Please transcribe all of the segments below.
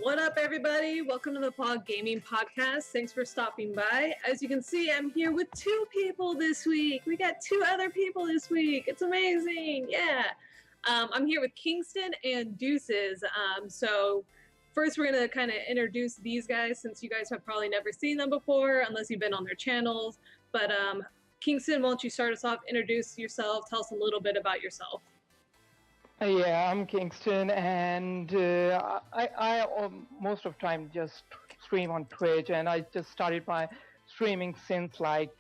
What up, everybody? Welcome to the Pog Gaming Podcast. Thanks for stopping by. As you can see, I'm here with two people this week. We got two other people this week. It's amazing. Yeah. I'm here with Kingston and Deuces. So first, we're going to kind of introduce these guys since you guys have probably never seen them before, unless you've been on their channels. But Kingston, why don't you start us off? Introduce yourself. Tell us a little bit about yourself. Yeah, I'm Kingston, and I most of the time just stream on Twitch, and I just started my streaming since like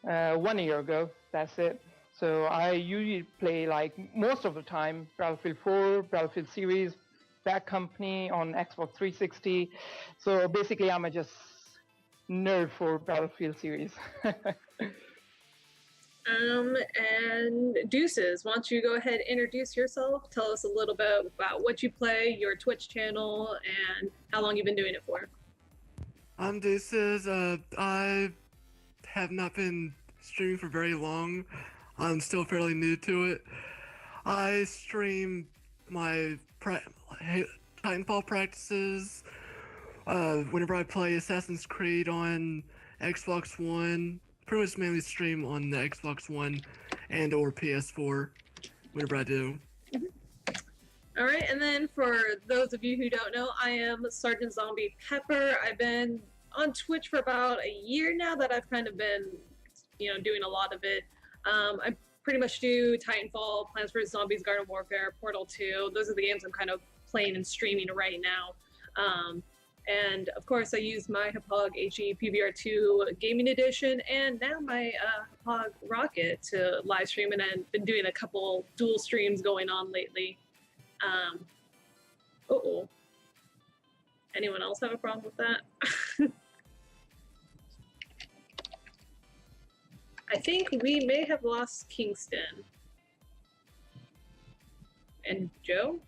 1 year ago. That's it. So I usually play like most of the time Battlefield 4, Battlefield series, Bad Company on Xbox 360. So basically, I'm a just nerd for Battlefield series. And Deuces, why don't you go ahead and introduce yourself? Tell us a little bit about what you play, your Twitch channel, and how long you've been doing it for. I'm Deuces. I have not been streaming for very long. I'm still fairly new to it. I stream my Titanfall practices whenever I play Assassin's Creed on Xbox One. Pretty much mainly stream on the Xbox One and or PS4 whenever I do. All right, and then for those of you who don't know, I am Sergeant Zombie Pepper. I've been on Twitch for about a year now that I've kind of been, doing a lot of it. I pretty much do Titanfall, Plants vs. Zombies, Garden Warfare, Portal 2. Those are the games I'm kind of playing and streaming right now. And of course, I use my Hauppauge HE PVR2 Gaming Edition and now my Hauppauge Rocket to live stream, and I've been doing a couple dual streams going on lately. Anyone else have a problem with that? I think we may have lost Kingston. And Joe?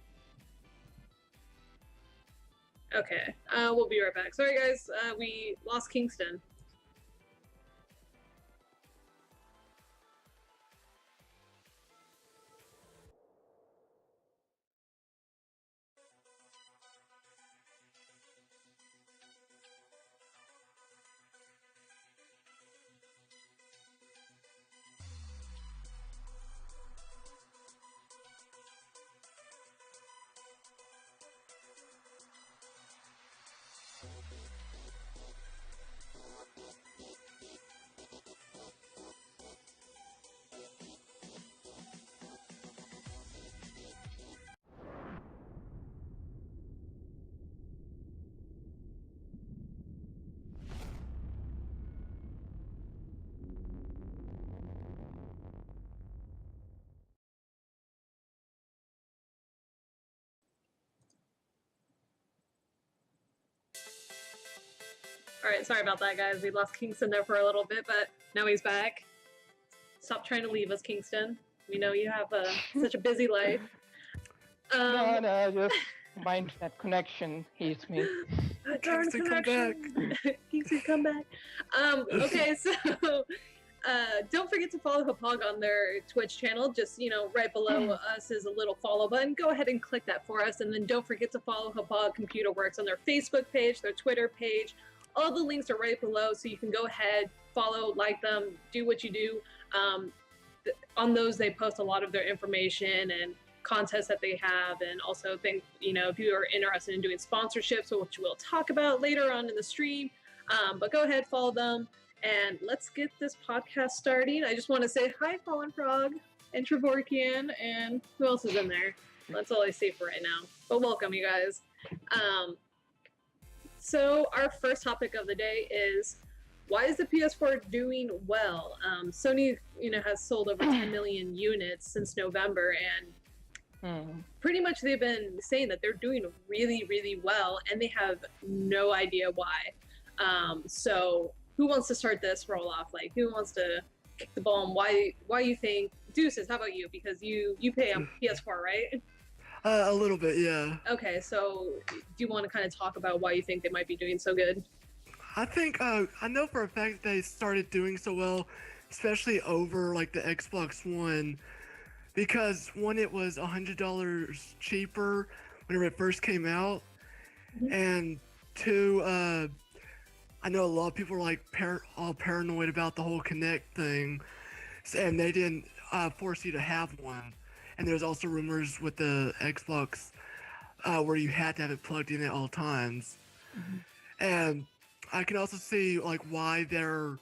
Okay, we'll be right back. Sorry guys, we lost Kingston. All right, sorry about that, guys. We lost Kingston there for a little bit, but now he's back. Stop trying to leave us, Kingston. We know you have such a busy life. No, just my internet connection hates me. Kingston, come back. Kingston, come back. Okay, so don't forget to follow Hauppauge on their Twitch channel. Just, right below us is a little follow button. Go ahead and click that for us. And then don't forget to follow Hauppauge Computer Works on their Facebook page, their Twitter page. All the links are right below, so you can go ahead, follow, like them, do what you do. On those, they post a lot of their information and contests that they have, and also if you are interested in doing sponsorships, which we'll talk about later on in the stream. But go ahead, follow them, and let's get this podcast starting. I just want to say hi, Fallen Frog, and Trevorkian, and who else is in there? That's all I see for right now. But welcome, you guys. So our first topic of the day is, why is the PS4 doing well? Sony, has sold over 10 million units since November, and pretty much they've been saying that they're doing really, really well, and they have no idea why. So who wants to start this roll off? Like, who wants to kick the ball, and why you think? Deuces, how about you? Because you pay on PS4, right? A little bit, yeah. Okay, so do you want to kind of talk about why you think they might be doing so good? I think, I know for a fact they started doing so well, especially over, like, the Xbox One, because, one, it was $100 cheaper whenever it first came out, And two, I know a lot of people are like all paranoid about the whole Connect thing, and they didn't force you to have one. And there's also rumors with the Xbox where you had to have it plugged in at all times. And I can also see like why they're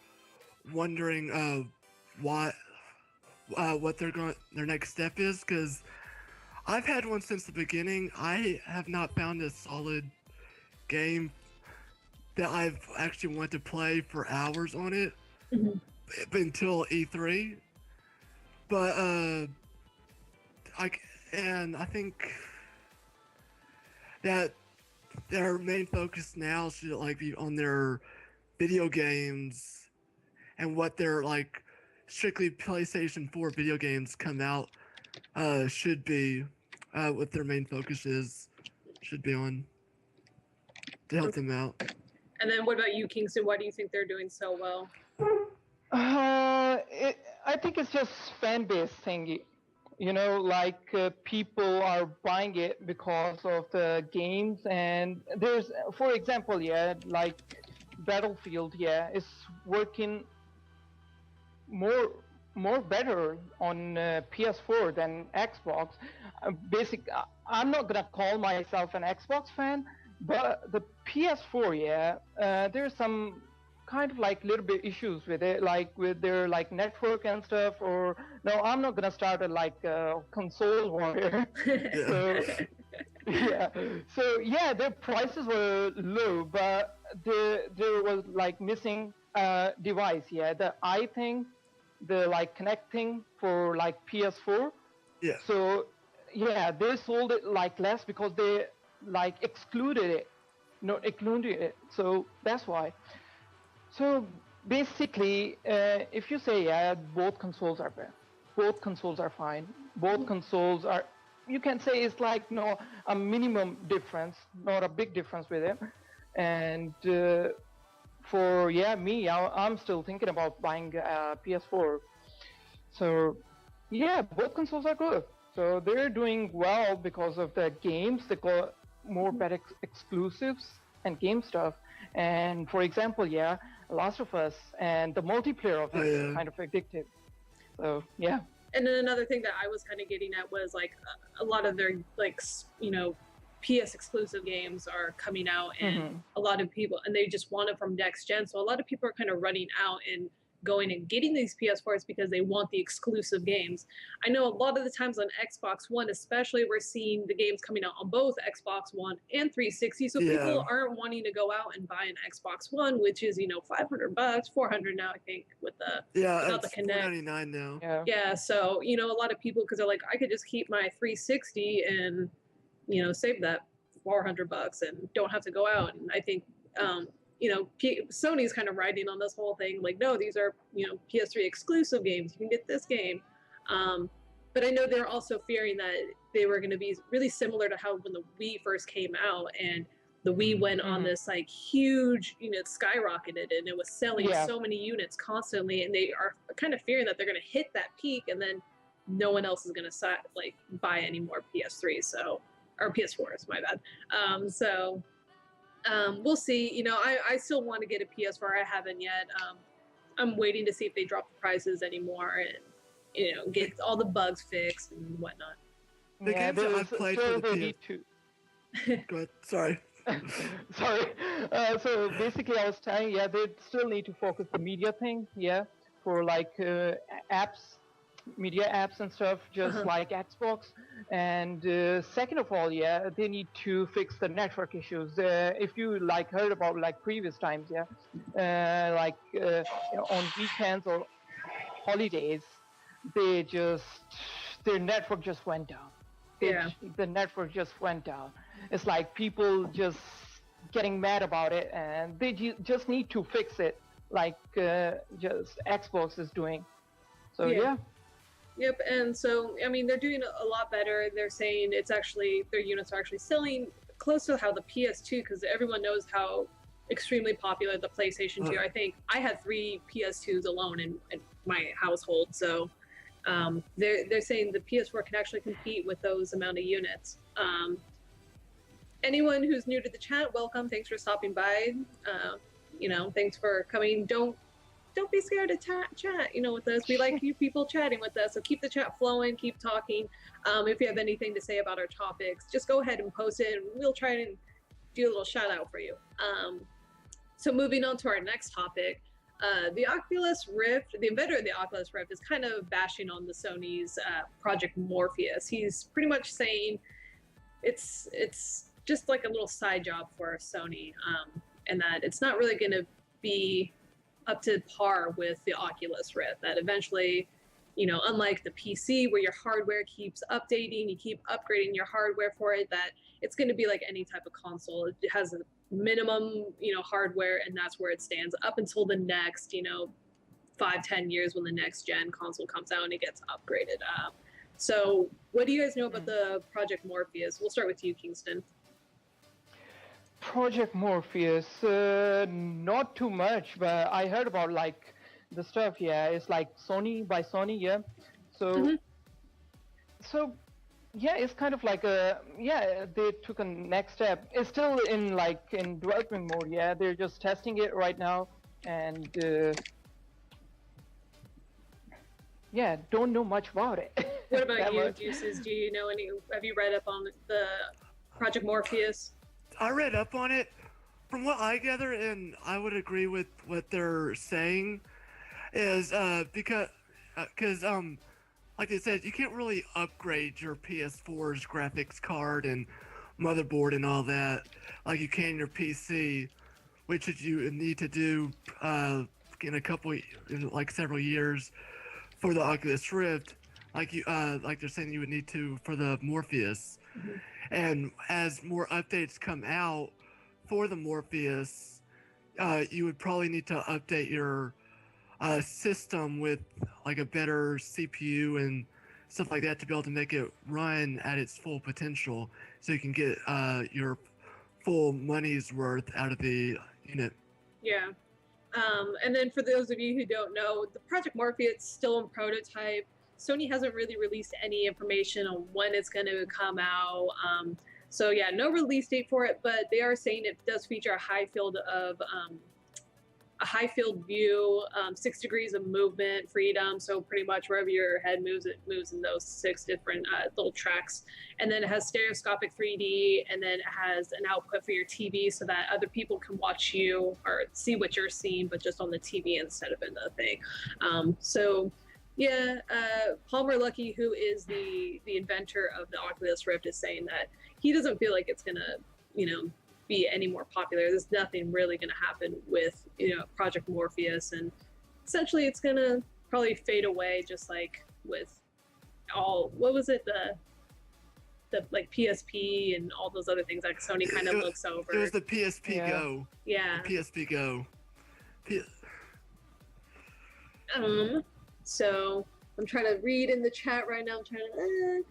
wondering what their next step is, because I've had one since the beginning. I have not found a solid game that I've actually wanted to play for hours on it until E3. But I think that their main focus now should like be on their video games and what their like strictly PlayStation 4 video games come out should be what their main focus should be on to help them out. And then what about you, Kingston? Why do you think they're doing so well? I think it's just fan base thing. You know, like people are buying it because of the games, and there's, for example, like Battlefield, is working more better on PS4 than Xbox. I'm not gonna call myself an Xbox fan, but the PS4, there's some kind of like little bit issues with it, like with their like network and stuff. Or no, I'm not gonna start a like console war here. So their prices were low, but there was like missing device. The I thing, the like connecting for like PS4. Yeah. So they sold it like less because they like excluded it. So that's why. So basically, if you say both consoles are bad, both consoles are fine, both consoles are, you can say it's like a minimum difference, not a big difference with it. And for me, I'm still thinking about buying a PS4. So both consoles are good. So they're doing well because of the games. They got more better exclusives and game stuff. And for example, Last of Us and the multiplayer of it is kind of addictive. So And then another thing that I was kind of getting at was like a lot of their like PS exclusive games are coming out, and a lot of people, and they just want it from next gen. So a lot of people are kind of running out and going and getting these PS4s because they want the exclusive games. I know a lot of the times on Xbox One, especially, we're seeing the games coming out on both Xbox One and 360. So people aren't wanting to go out and buy an Xbox One, which is, $500, $400 now, I think, with the without the Connect. $499 now. Yeah. So, a lot of people, because they're like, I could just keep my 360 and, save that $400 and don't have to go out. And I think, Sony's kind of riding on this whole thing. Like, no, these are, PS3 exclusive games. You can get this game. But I know they're also fearing that they were going to be really similar to how when the Wii first came out, and the Wii went on this like huge, it skyrocketed and it was selling so many units constantly. And they are kind of fearing that they're going to hit that peak and then no one else is going to like buy any more PS3s. So, or PS4s, my bad. We'll see. I still want to get a PS4. I haven't yet. I'm waiting to see if they drop the prices anymore and, get all the bugs fixed and whatnot. The games that I've played for the PS4. Go ahead. Sorry. Sorry. So basically, I was saying, they still need to focus the media thing, for like apps, media apps and stuff, just like Xbox. And second of all, they need to fix the network issues. If you like heard about like previous times, on weekends or holidays, their network just went down. The network just went down. It's like people just getting mad about it, and they just need to fix it, like just Xbox is doing. So Yep, and so, I mean, they're doing a lot better. They're saying it's actually, their units are actually selling close to how the PS2, because everyone knows how extremely popular the PlayStation 2. I think I had 3 PS2s alone in my household. So they're saying the PS4 can actually compete with those amount of units. anyone who's new to the chat, welcome. Thanks for stopping by. Thanks for coming. Don't be scared to chat, with us. We like you people chatting with us. So keep the chat flowing, keep talking. If you have anything to say about our topics, just go ahead and post it, and we'll try and do a little shout out for you. So moving on to our next topic, the Oculus Rift, the inventor of the Oculus Rift is kind of bashing on the Sony's Project Morpheus. He's pretty much saying it's just like a little side job for Sony, and that it's not really going to be up to par with the Oculus Rift. That eventually, unlike the PC where your hardware keeps updating, you keep upgrading your hardware for it, that it's going to be like any type of console. It has a minimum, hardware, and that's where it stands up until the next, 5-10 years when the next gen console comes out and it gets upgraded. So what do you guys know about the Project Morpheus? We'll start with you, Kingston. Project Morpheus, not too much, but I heard about like the stuff. Yeah, it's like by Sony. Yeah, so yeah, it's kind of like they took a next step. It's still in development mode. Yeah, they're just testing it right now, and yeah, don't know much about it. What about you, Juices? Do you know have you read up on the Project Morpheus? I read up on it. From what I gather, and I would agree with what they're saying, is because like they said, you can't really upgrade your PS4's graphics card and motherboard and all that like you can your PC, which you need to do in several years for the Oculus Rift, like they're saying you would need to for the Morpheus. Mm-hmm. And as more updates come out for the Morpheus, you would probably need to update your system with like a better CPU and stuff like that to be able to make it run at its full potential, so you can get your full money's worth out of the unit. Yeah. And then for those of you who don't know, the Project Morpheus is still in prototype. Sony hasn't really released any information on when it's going to come out. So yeah, no release date for it, but they are saying it does feature a high field view, 6 degrees of movement freedom. So pretty much wherever your head moves, it moves in those 6 different little tracks. And then it has stereoscopic 3D, and then it has an output for your TV so that other people can watch you or see what you're seeing, but just on the TV instead of in the thing. So yeah, Palmer Luckey, who is the inventor of the Oculus Rift, is saying that he doesn't feel like it's gonna, be any more popular. There's nothing really gonna happen with, Project Morpheus, and essentially it's gonna probably fade away, just like with what was it, the like PSP and all those other things that Sony kind of looks over. It was the PSP Go. Yeah. The PSP Go. So I'm trying to read in the chat right now. I'm trying to.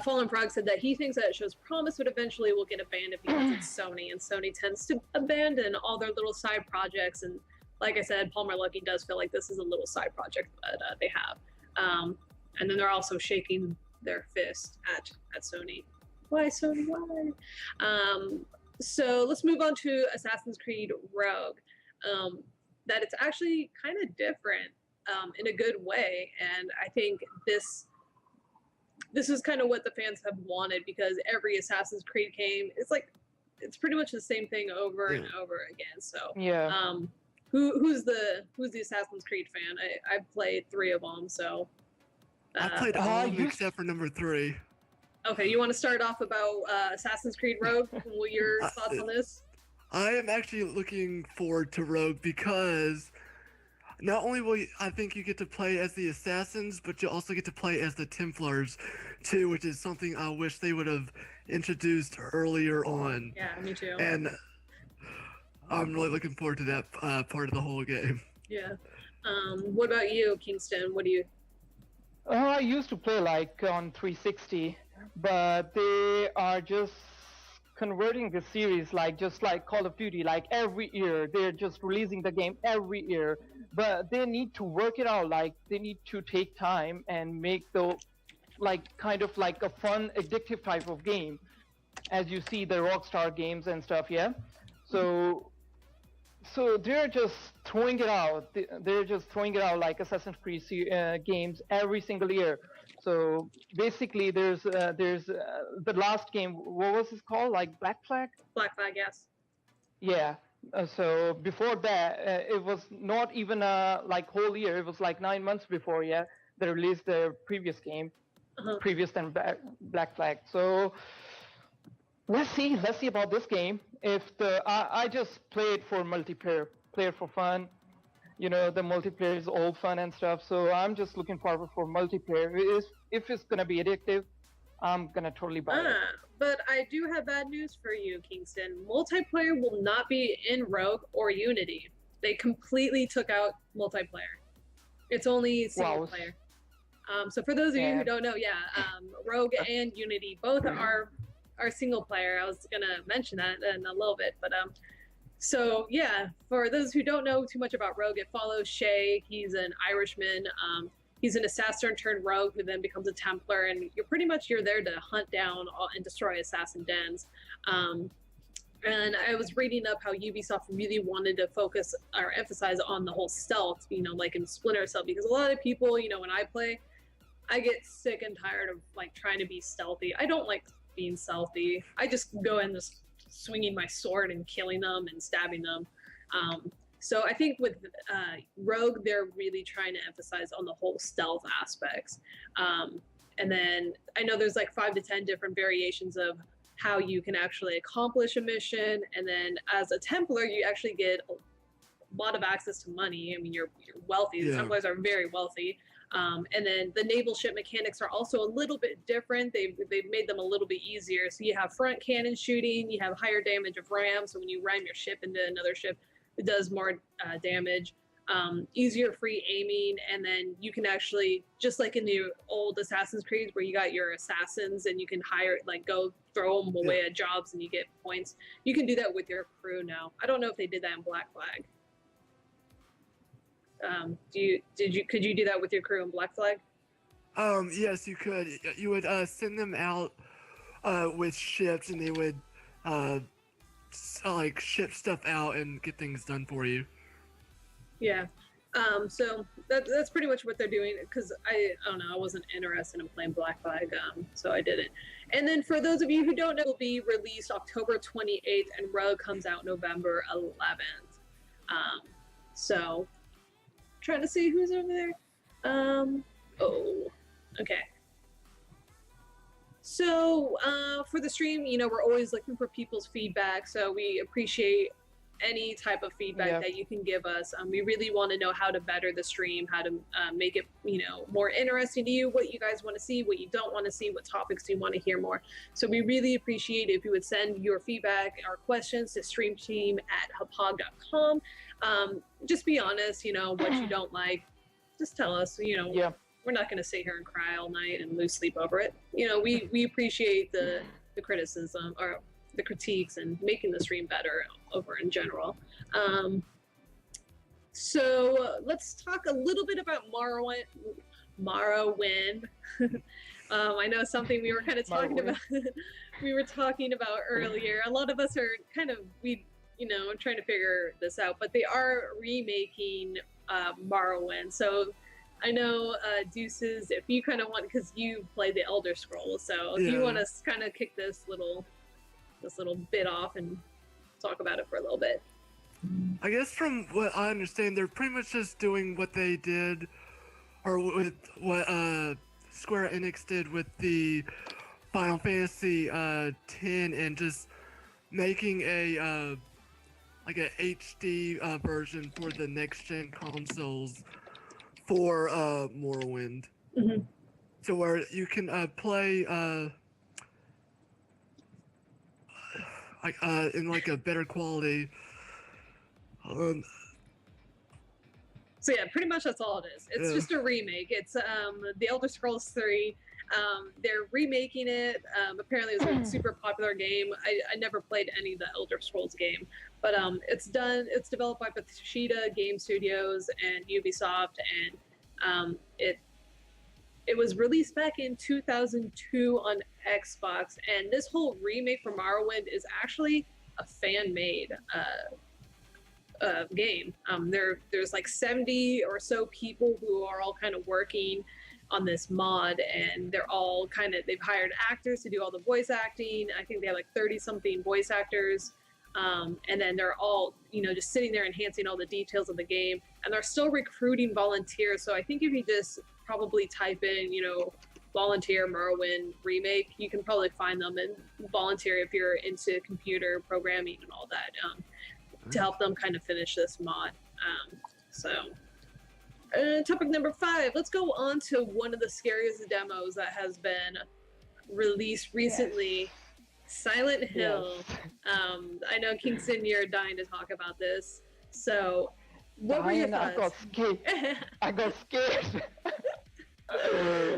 Fallen Frog said that he thinks that it shows promise, but eventually will get abandoned because it's Sony, and Sony tends to abandon all their little side projects. And like I said, Palmer Luckey does feel like this is a little side project that they have. And then they're also shaking their fist at Sony. Why Sony? Why? So let's move on to Assassin's Creed Rogue. That it's actually kind of different. In a good way, and I think this is kind of what the fans have wanted, because every Assassin's Creed game, it's pretty much the same thing over and over again. So yeah, who's the Assassin's Creed fan? I've played 3 of them, so I played all of them except for number 3. Okay, you want to start off about Assassin's Creed Rogue? What are your thoughts on this? I am actually looking forward to Rogue because not only will I think you get to play as the Assassins, but you also get to play as the Templars too, which is something I wish they would have introduced earlier on. Yeah, me too. And I'm really looking forward to that part of the whole game. Yeah. What about you, Kingston? What do you... I used to play on 360, but they are just converting the series just like Call of Duty, every year. They're just releasing the game every year. But they need to work it out. They need to take time and make the kind of a fun, addictive type of game. as you see the Rockstar games and stuff. Yeah, so they're just throwing it out. They're just throwing it out like Assassin's Creed games every single year. So basically, there's the last game. What was it called? Like Black Flag? Black Flag, yes. Yeah. So before that, it was not even like whole year. It was like 9 months before. Yeah, they released their previous game, previous than Black Flag. So let's see about this game. If I just play it for multiplayer, play it for fun. You know, the multiplayer is all fun and stuff. So I'm just looking forward for multiplayer. If it's gonna be addictive, I'm gonna totally buy it. But I do have bad news for you, Kingston. Multiplayer will not be in Rogue or Unity. They completely took out multiplayer. It's only single player. So for those of you who don't know, Rogue and Unity both are single player. I was gonna mention that in a little bit, but so yeah, for those who don't know too much about Rogue, it follows Shay. He's an Irishman. He's an assassin turned rogue who then becomes a Templar, and you're there to hunt down and destroy assassin dens. And I was reading up how Ubisoft really wanted to focus or emphasize on the whole stealth, like in Splinter Cell, because a lot of people, when I play, I get sick and tired of like trying to be stealthy. I don't like being stealthy. I just go in just swinging my sword and killing them and stabbing them. So I think with Rogue, they're really trying to emphasize on the whole stealth aspects. And then I know there's like 5 to 10 different variations of how you can actually accomplish a mission. And then as a Templar, you actually get a lot of access to money. I mean, you're wealthy. The Templars are very wealthy. And then the naval ship mechanics are also a little bit different. They've made them a little bit easier. So you have front cannon shooting, you have higher damage of ram. So when you ram your ship into another ship, it does more damage. Easier free aiming, and then you can actually, just like in the old Assassin's Creed where you got your assassins and you can go throw them away at jobs and you get points. You can do that with your crew now. I don't know if they did that in Black Flag. Could you do that with your crew in Black Flag? Yes, you could. You would send them out with ships, and they would like ship stuff out and get things done for you. Yeah. So that's pretty much what they're doing, because I don't know, I wasn't interested in playing Black Flag, so I didn't. And then for those of you who don't know, it will be released October 28th, and Rogue comes out November 11th. So trying to see who's over there. Okay. So for the stream, we're always looking for people's feedback, so we appreciate any type of feedback that you can give us. We really want to know how to better the stream, how to make it, more interesting to you, what you guys want to see, what you don't want to see, what topics you want to hear more. So we really appreciate it if you would send your feedback or questions to streamteam@hauppauge.com. Just be honest, what you don't like, just tell us, we're not going to sit here and cry all night and lose sleep over it. We appreciate the criticism or the critiques and making the stream better over in general. So let's talk a little bit about Morrowind. I know something we were kind of talking about. We were talking about earlier. A lot of us are kind of trying to figure this out, but they are remaking Morrowind. So I know Deuces, if you kind of want, because you played the Elder Scrolls, so if you want to kind of kick this little bit off and talk about it for a little bit. I guess from what I understand, they're pretty much just doing what they did, or with what Square Enix did with the Final Fantasy X, and just making a like a HD version for the next gen consoles for Morrowind. Mm-hmm. So where you can play in like a better quality. So yeah, pretty much that's all it is. It's just a remake. It's the Elder Scrolls 3. They're remaking it. Apparently it was a super popular game. I never played any of the Elder Scrolls game, but it's developed by Bethesda Game Studios and Ubisoft, and It was released back in 2002 on Xbox, and this whole remake for Morrowind is actually a fan-made game. There's like 70 or so people who are all kind of working on this mod, and they're all they've hired actors to do all the voice acting. I think they have like 30-something voice actors. And then they're all, just sitting there enhancing all the details of the game, and they're still recruiting volunteers. So I think if you just probably type in, volunteer Morrowind remake, you can probably find them and volunteer if you're into computer programming and all that, to help them kind of finish this mod. Topic number 5, let's go on to one of the scariest demos that has been released recently. Yes. Silent Hill. Yes. I know, Kingston, you're dying to talk about this. So, what were your thoughts? I got scared.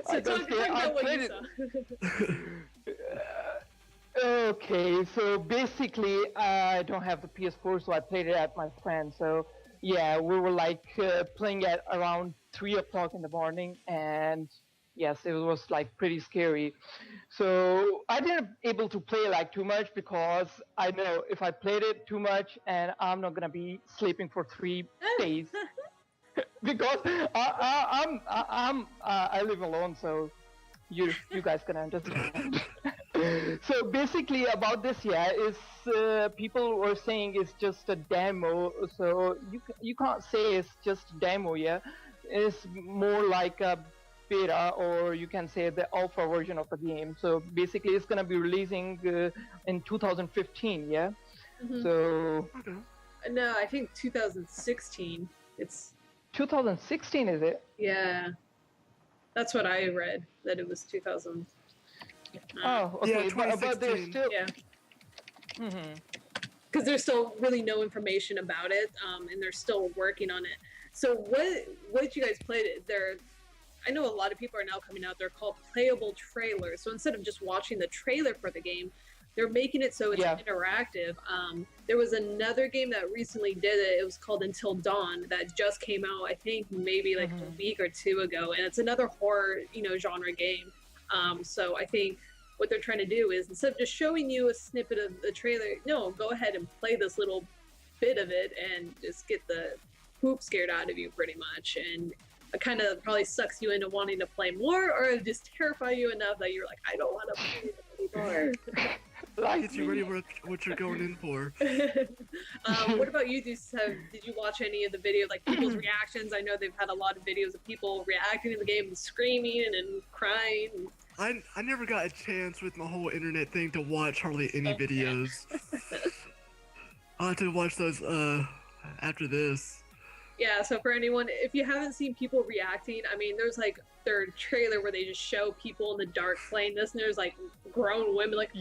So talk about what you saw. Okay, so basically, I don't have the PS4, so I played it at my friend. So, yeah, we were like playing at around 3 o'clock in the morning, and yes, it was like pretty scary. So I didn't able to play like too much, because I know if I played it too much, and I'm not gonna be sleeping for 3 days, because I live alone, so you guys can understand. So basically about this, is people were saying it's just a demo. So you can't say it's just a demo. It's more like a beta, or you can say the alpha version of the game. So basically it's going to be releasing in 2015. Mm-hmm. So no, I think 2016. It's 2016, is it? Yeah, that's what I read, that it was 2000. Oh, okay. Yeah, but they're still because there's still really no information about it, and they're still working on it. So what you guys played there? I know a lot of people are now coming out. They're called playable trailers. So instead of just watching the trailer for the game, they're making it so it's interactive. There was another game that recently did it. It was called Until Dawn, that just came out, I think maybe like a week or 2 ago, and it's another horror, genre game. So I think what they're trying to do is, instead of just showing you a snippet of the trailer, no, go ahead and play this little bit of it and just get the poop scared out of you, pretty much. And it kind of probably sucks you into wanting to play more, or just terrify you enough that you're like, I don't want to play it anymore. Get you ready for what you're going in for. What about you? Did you watch any of the video, like people's reactions? I know they've had a lot of videos of people reacting to the game and screaming and crying. I never got a chance with my whole internet thing to watch hardly any videos. I'll have to watch those after this. Yeah, so for anyone, if you haven't seen people reacting, I mean, there's like their trailer where they just show people in the dark playing this, and there's like grown women like,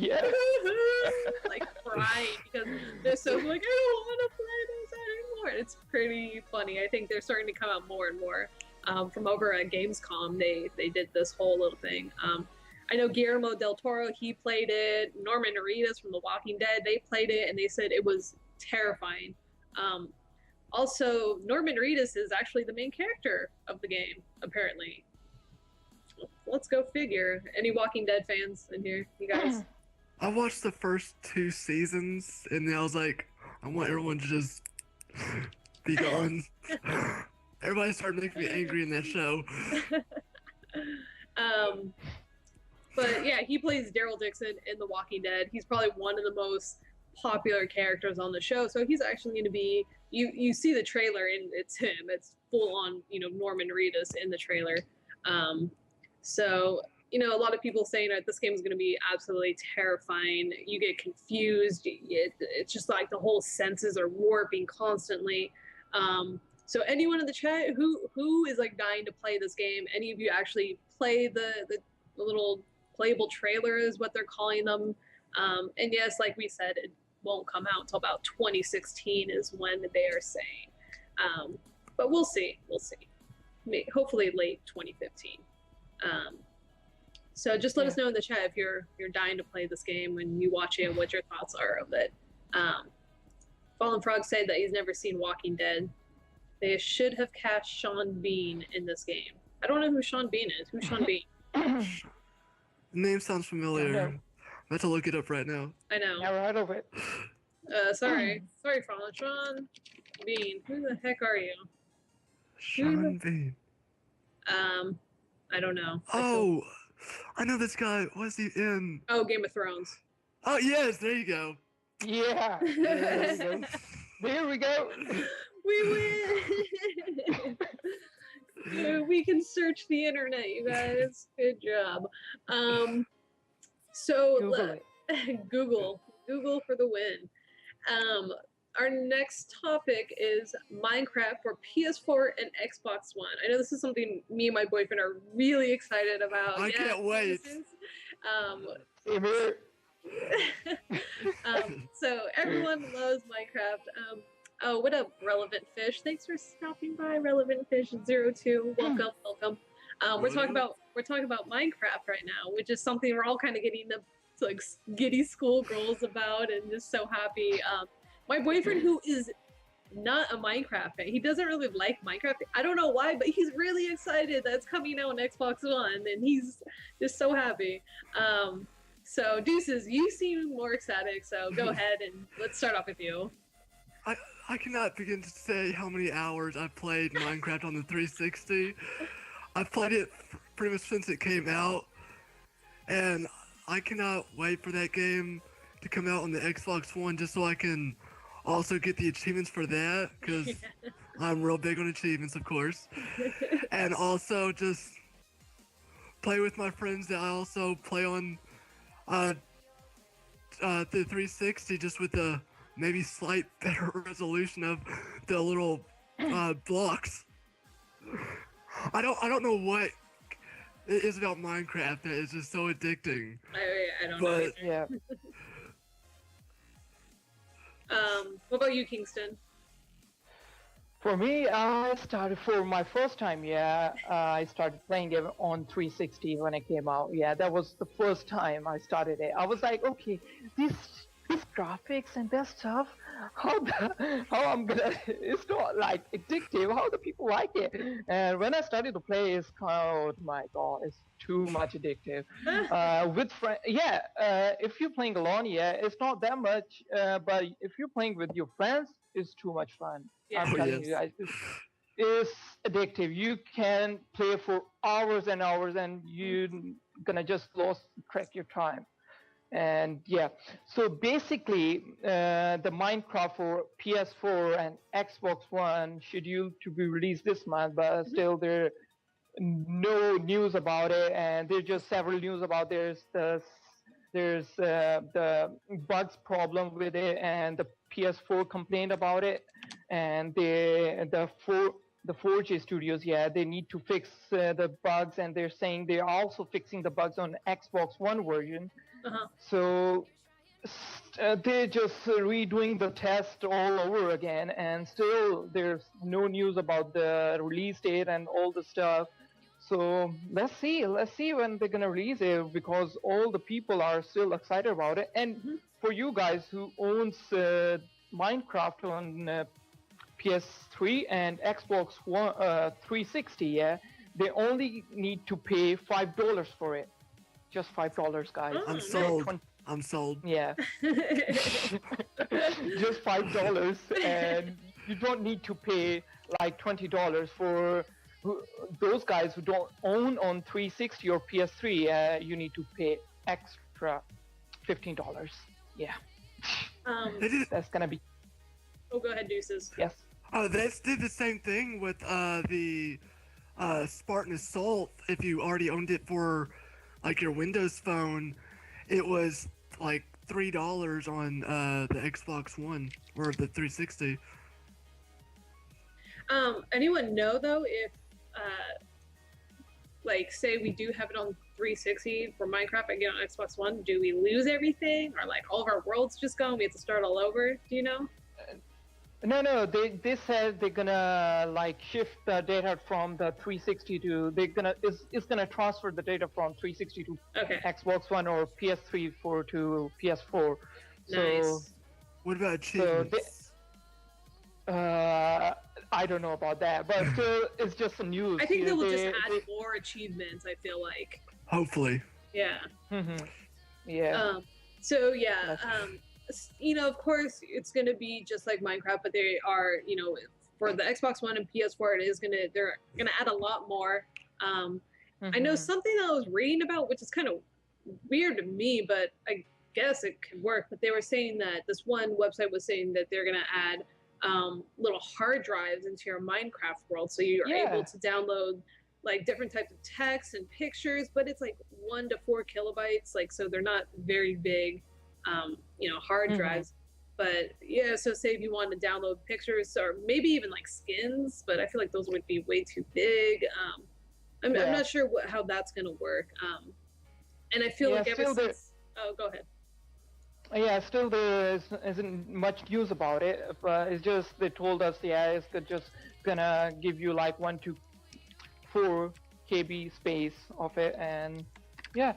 like crying because they're so like, I don't want to play this anymore. It's pretty funny. I think they're starting to come out more and more. From over at Gamescom, they did this whole little thing. I know Guillermo del Toro, he played it. Norman Reedus from The Walking Dead, they played it, and they said it was terrifying. Also, Norman Reedus is actually the main character of the game, apparently. Let's go figure. Any Walking Dead fans in here, you guys? I watched the first 2 seasons, and then I was like, I want everyone to just be gone. Everybody started making me angry in that show. But yeah, he plays Daryl Dixon in The Walking Dead. He's probably one of the most popular characters on the show, so he's actually going to be, you see the trailer and it's him. It's full on, Norman Reedus in the trailer. So, a lot of people saying that this game is going to be absolutely terrifying. You get confused. It's just like the whole senses are warping constantly. So anyone in the chat who is like dying to play this game? Any of you actually play the little playable trailer is what they're calling them? And yes, like we said, it won't come out until about 2016 is when they are saying. But we'll see. Hopefully late 2015. So just let us know in the chat if you're dying to play this game when you watch it, what your thoughts are of it. Fallen Frog said that he's never seen Walking Dead. They should have cast Sean Bean in this game. I don't know who Sean Bean is. Who's Sean Bean? The name sounds familiar. No. I'm about to look it up right now. I know. Never heard of it. Sorry, Fawn. Sean Bean. Who the heck are you? Sean Bean. I don't know. Oh, I know this guy. Was he in? Oh, Game of Thrones. Oh yes, there you go. Yeah. There we go. There we go. We win. Yeah, we can search the internet, you guys. Good job. So Google it. Google for the win. Our next topic is Minecraft for PS4 and Xbox One. I know this is something me and my boyfriend are really excited about. I can't wait. Same here. So everyone loves Minecraft. Oh, what a relevant fish! Thanks for stopping by, Relevant Fish 02. Welcome. We're talking about Minecraft right now, which is something we're all kind of getting the like giddy schoolgirls about, and just so happy. My boyfriend, who is not a Minecraft fan, he doesn't really like Minecraft. I don't know why, but he's really excited that it's coming out on Xbox One, and he's just so happy. So Deuces, you seem more ecstatic, so go ahead and let's start off with you. I cannot begin to say how many hours I've played Minecraft on the 360. I've played it pretty much since it came out, and I cannot wait for that game to come out on the Xbox One just so I can also get the achievements for that, because I'm real big on achievements, of course. And also just play with my friends that I also play on the 360, just with the maybe slight better resolution of the little blocks. I don't know what it is about Minecraft that is just so addicting. I don't know. Either. Yeah. What about you, Kingston? For me, I started for my first time. Yeah, I started playing it on 360 when it came out. Yeah, that was the first time I started it. I was like, okay, these graphics and that stuff, how I'm gonna, it's not like addictive. How the people like it? And when I started to play, it's oh my god, it's too much addictive. With friends, yeah. If you're playing alone, yeah, it's not that much. But if you're playing with your friends, it's too much fun. Yeah. I'm telling you guys, it's addictive. You can play for hours and hours, and you're gonna just lose track your time. And yeah, so basically, the Minecraft for PS4 and Xbox One scheduled to be released this month, but still there no news about it, and there's just several news about there's the bugs problem with it, and the PS4 complained about it, and the 4G studios, yeah, they need to fix the bugs, and they're saying they're also fixing the bugs on Xbox One version. So they're just redoing the test all over again, and still there's no news about the release date and all the stuff. So let's see when they're gonna release it, because all the people are still excited about it. And for you guys who owns Minecraft on PS3 and Xbox One 360, yeah, they only need to pay $5 for it. Just $5, guys. I'm sold. I'm sold. Yeah. Just $5, and you don't need to pay like $20 for those guys who don't own on 360 or PS3. You need to pay extra $15. Yeah. That's gonna be. Oh, go ahead, Deuces. Yes. Oh, they did the same thing with the Spartan Assault. If you already owned it for like your Windows phone, it was like $3 on the Xbox One or the 360. Anyone know though if like say we do have it on 360 for Minecraft and get on Xbox One, do we lose everything, or like all of our worlds just gone, we have to start all over? Do you know? No, they said they're gonna like shift the data from the 360 to it's gonna transfer the data from 360 to Xbox One or PS3 to PS4. Nice. What about achievements? I don't know about that, but still, it's just the news. I think they will just add more achievements. I feel like. Hopefully. Yeah. Yeah. So yeah, of course, it's gonna be just like Minecraft, but they are, for the Xbox One and PS4, they're gonna add a lot more. I know something that I was reading about, which is kind of weird to me, but I guess it could work. But they were saying that this one website was saying that they're gonna add little hard drives into your Minecraft world, so you're able to download like different types of text and pictures, but it's like 1 to 4 kilobytes, like, so they're not very big, hard drives. But yeah, so say if you want to download pictures or maybe even like skins, but I feel like those would be way too big. I'm not sure how that's gonna work. And I feel like ever since, go ahead. Yeah, still there isn't much news about it, but it's just they told us, it's just gonna give you like 1 to 4 KB space of it, and there's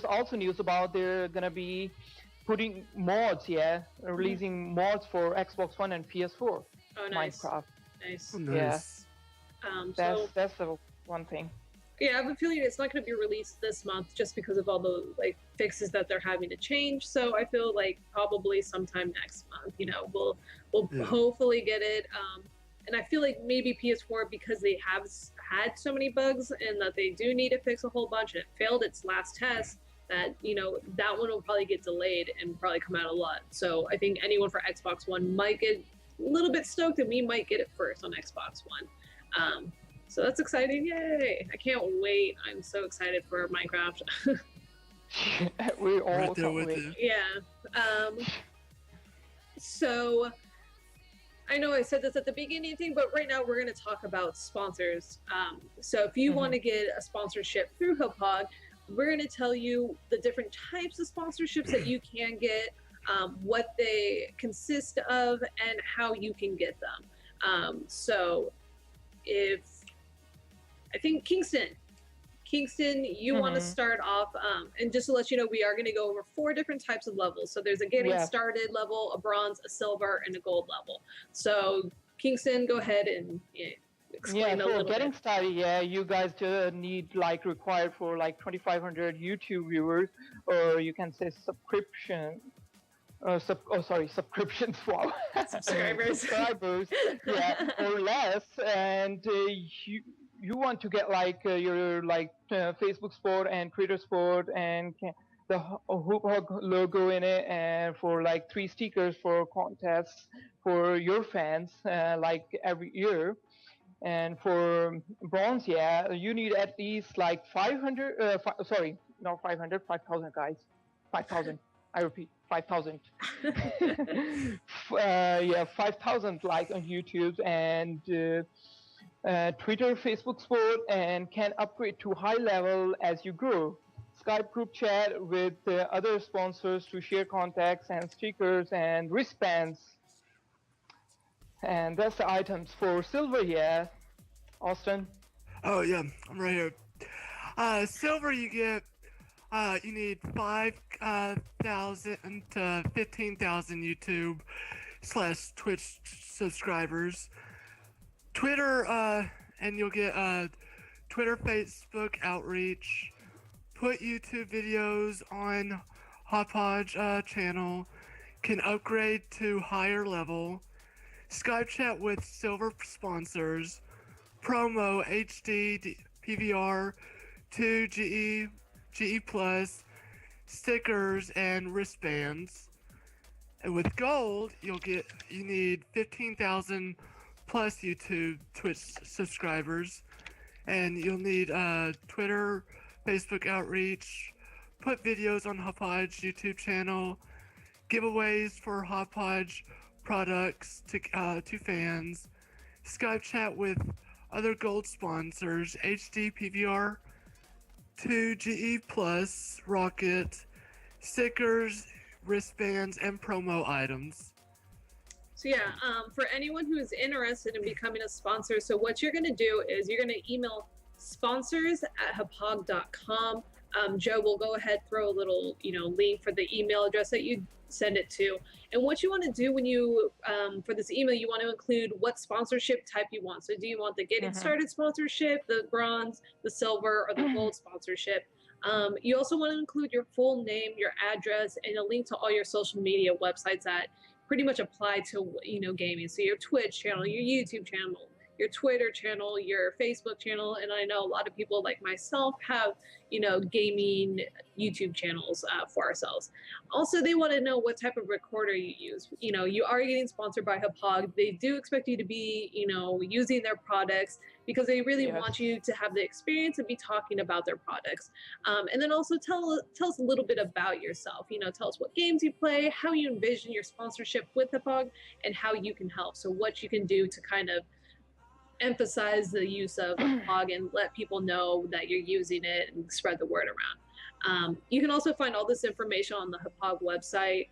also news about they're gonna be putting mods, releasing mods for Xbox One and PS4. Oh, nice. Minecraft. Nice. Oh, nice. Yeah. That's the one thing. Yeah, I have a feeling it's not going to be released this month just because of all the fixes that they're having to change. So I feel like probably sometime next month, we'll hopefully get it. And I feel like maybe PS4, because they have had so many bugs and that they do need to fix a whole bunch and it failed its last test, that, that one will probably get delayed and probably come out a lot. So I think anyone for Xbox One might get a little bit stoked, and we might get it first on Xbox One. So that's exciting. Yay. I can't wait. I'm so excited for Minecraft. We all right there with you. Yeah. So I know I said this at the beginning thing, but right now we're going to talk about sponsors. So if you want to get a sponsorship through Hauppauge, we're going to tell you the different types of sponsorships that you can get, what they consist of, and how you can get them. So if I think Kingston, you want to start off, and just to let you know, we are going to go over 4 different types of levels. So there's a getting started level, a bronze, a silver, and a gold level. So Kingston, go ahead and explain a little bit. Getting started, you guys just need required for 2,500 YouTube viewers, or you can say subscriptions. Subscriptions. Wow. Subscribers. Or less, and you want to get your Facebook sport and Twitter sport and the Hauppauge logo in it, and for 3 stickers for contests for your fans, every year. And for bronze, you need at least 500. Not 500, 5,000 guys. 5,000. I repeat, 5,000. 5,000 likes on YouTube and Twitter, Facebook sport, and can upgrade to high level as you grow. Skype group chat with other sponsors to share contacts and stickers and wristbands. And that's the items for silver. Austin. Oh yeah, I'm right here. Silver, you get you need 5,000 to 15,000 YouTube / Twitch subscribers. Twitter, and you'll get Twitter, Facebook outreach. Put YouTube videos on Hauppauge channel. Can upgrade to higher level. Skype chat with silver sponsors. Promo HD PVR 2 GE Plus, stickers and wristbands. And with gold, you need 15,000 plus YouTube Twitch subscribers, and you'll need Twitter, Facebook outreach, put videos on Hauppauge YouTube channel, giveaways for Hauppauge products to fans, Skype chat with other gold sponsors, HD PVR 2 GE Plus, Rocket, stickers, wristbands, and promo items. So for anyone who is interested in becoming a sponsor, so what you're going to do is you're going to email sponsors@hauppauge.com. Joe will go ahead, throw a little, link for the email address that you send it to. And what you want to do when you, for this email, you want to include what sponsorship type you want. So do you want the Getting Started sponsorship, the bronze, the silver, or the gold sponsorship? You also want to include your full name, your address, and a link to all your social media websites that pretty much apply to, gaming. So your Twitch channel, your YouTube channel, your Twitter channel, your Facebook channel. And I know a lot of people like myself have, gaming YouTube channels for ourselves. Also, they want to know what type of recorder you use. You are getting sponsored by Hauppauge. They do expect you to be, using their products because they really want you to have the experience and be talking about their products. And then also tell us a little bit about yourself. Tell us what games you play, how you envision your sponsorship with Hauppauge, and how you can help. So what you can do to kind of emphasize the use of Hauppauge and let people know that you're using it and spread the word around. You can also find all this information on the Hauppauge website.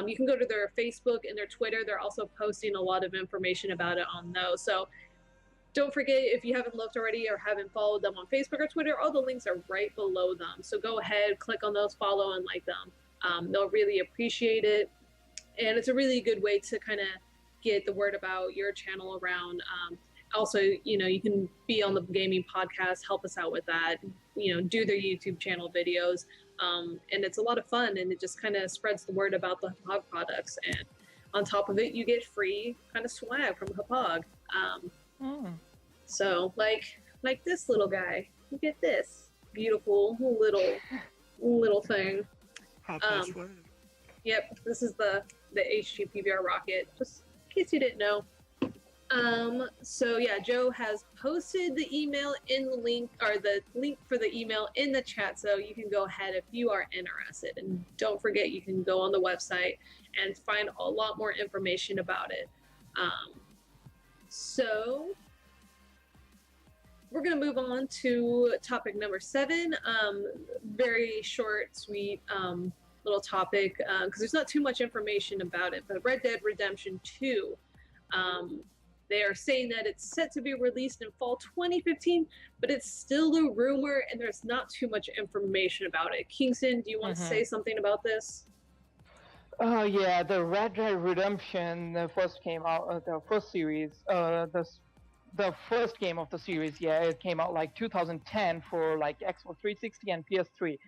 You can go to their Facebook and their Twitter. They're also posting a lot of information about it on those. So don't forget, if you haven't looked already or haven't followed them on Facebook or Twitter, all the links are right below them. So go ahead, click on those, follow and like them. They'll really appreciate it. And it's a really good way to kind of get the word about your channel around. Also, you can be on the gaming podcast, help us out with that, do their YouTube channel videos. And it's a lot of fun, and it just kind of spreads the word about the Hauppauge products. And on top of it, you get free kind of swag from Hauppauge. So like this little guy, you get this beautiful little thing. Yep, this is the HG PBR rocket, just in case you didn't know. So yeah, Joe has posted the email in the link, or the link for the email in the chat, so you can go ahead if you are interested. And don't forget, you can go on the website and find a lot more information about it. So we're going to move on to topic number 7. Very short, sweet little topic, because there's not too much information about it. But Red Dead Redemption 2, they are saying that it's set to be released in fall 2015, but it's still a rumor and there's not too much information about it. Kingston, do you want to say something about this? Yeah, the Red Dead Redemption first came out, the first series, the first game of the series, it came out like 2010 for like Xbox 360 and PS3.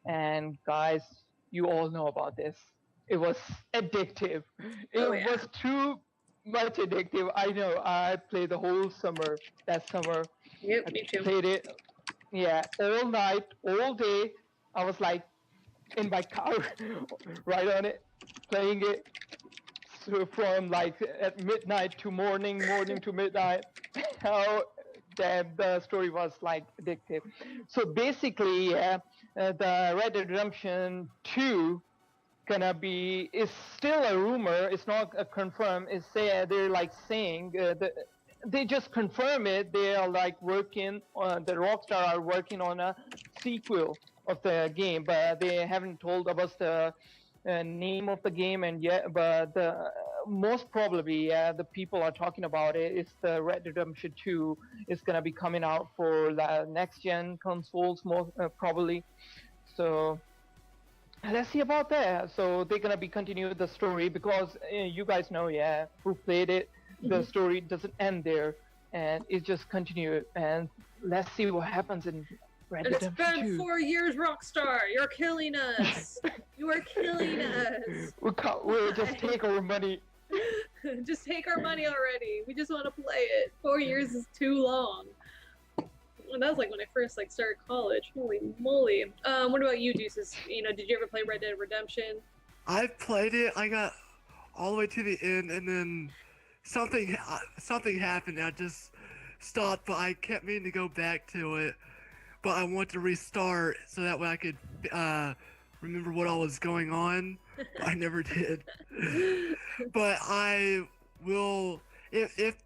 And guys, you all know about this. It was addictive. It was too much addictive. I know. I played the whole summer. That summer. Yep, me too. Played it. Yeah, all night, all day. I was like in my car, right on it, playing it. So from like at midnight to morning to midnight. How damn the story was like addictive. So basically, the Red Dead Redemption 2 is still a rumor. It's not confirmed. They're like saying that they just confirm it. They are like working on, the Rockstar are working on a sequel of the game, but they haven't told us the name of the game and yet. But most probably, the people are talking about it. It's the Red Dead Redemption 2 is gonna be coming out for the next gen consoles, most probably. So let's see about that. So they're gonna be continuing the story because you guys know, who played it, the story doesn't end there, and it just continues. And let's see what happens in Red Dead Redemption 2. It's been 4 years, Rockstar. You're killing us. You are killing us. We'll just take our money. Just take our money already. We just want to play it. 4 years is too long. Well, that was like when I first started college. Holy moly. What about you, Deuces? Did you ever play Red Dead Redemption? I played it. I got all the way to the end, and then something happened. I just stopped, but I kept meaning to go back to it. But I want to restart so that way I could remember what all was going on. I never did. But I will, if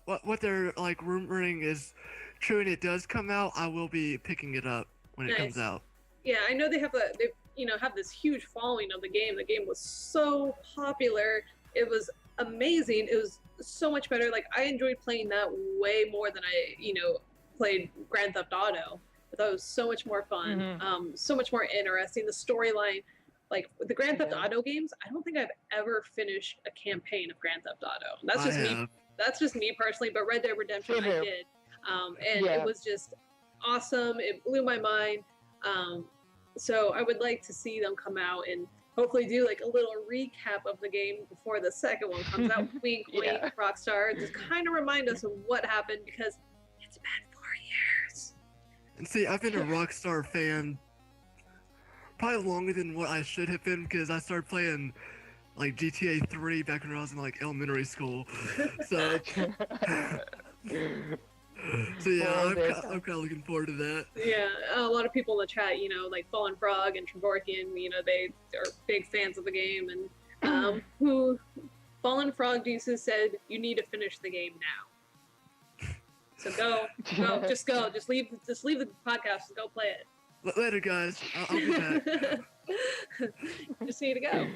what they're like rumoring is true and it does come out, I will be picking it up when it comes out. Yeah, I know they have have this huge following of the game. The game was so popular. It was amazing. It was so much better. Like, I enjoyed playing that way more than I, played Grand Theft Auto. I thought it was so much more fun, Mm-hmm. so much more interesting. The storyline, like the Grand Theft Auto games, I don't think I've ever finished a campaign of Grand Theft Auto. That's I just me. have. That's just me personally. But Red Dead Redemption, Same I here. did, and it Yeah. was just awesome. It blew my mind. So I would like to see them come out and hopefully do like a little recap of the game before the second one comes out. Wink, wink, Yeah. Rockstar. Just kind of remind us of what happened because it's been 4 years. And see, I've been a Rockstar fan probably longer than what I should have been because I started playing like GTA 3 back when I was in like elementary school. So, so yeah, Well, I'm there's- kind of looking forward to that. Yeah, a lot of people in the chat, like Fallen Frog and Trevorkian, they are big fans of the game. And who Fallen Frog Jesus said, you need to finish the game now. So go, just go, just leave the podcast and go play it. Later, guys. I'll be back. Just need to go.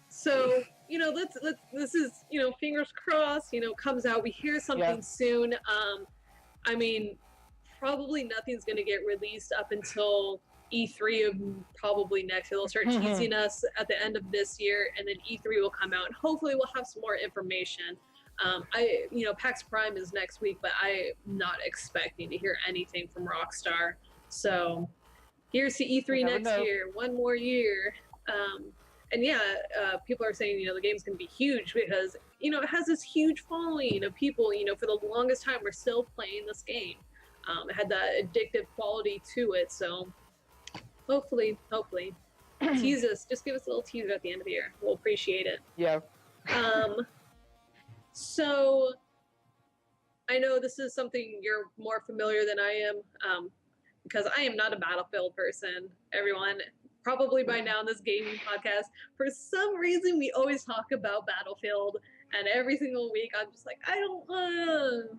So let's this is fingers crossed. Comes out. We hear something soon. I mean, probably nothing's gonna get released up until E3 of probably next year. They'll start teasing us at the end of this year, and then E3 will come out, and hopefully we'll have some more information. PAX Prime is next week, but I'm not expecting to hear anything from Rockstar. So here's to E3 next year, one more year. And people are saying, the game's going to be huge because, it has this huge following of people, for the longest time we're still playing this game. It had that addictive quality to it. So hopefully, tease us. Just give us a little teaser at the end of the year. We'll appreciate it. Yeah. So I know this is something you're more familiar than I am, because I am not a Battlefield person, everyone. Probably by now in this gaming podcast, for some reason we always talk about Battlefield, and every single week I'm just like, I don't want.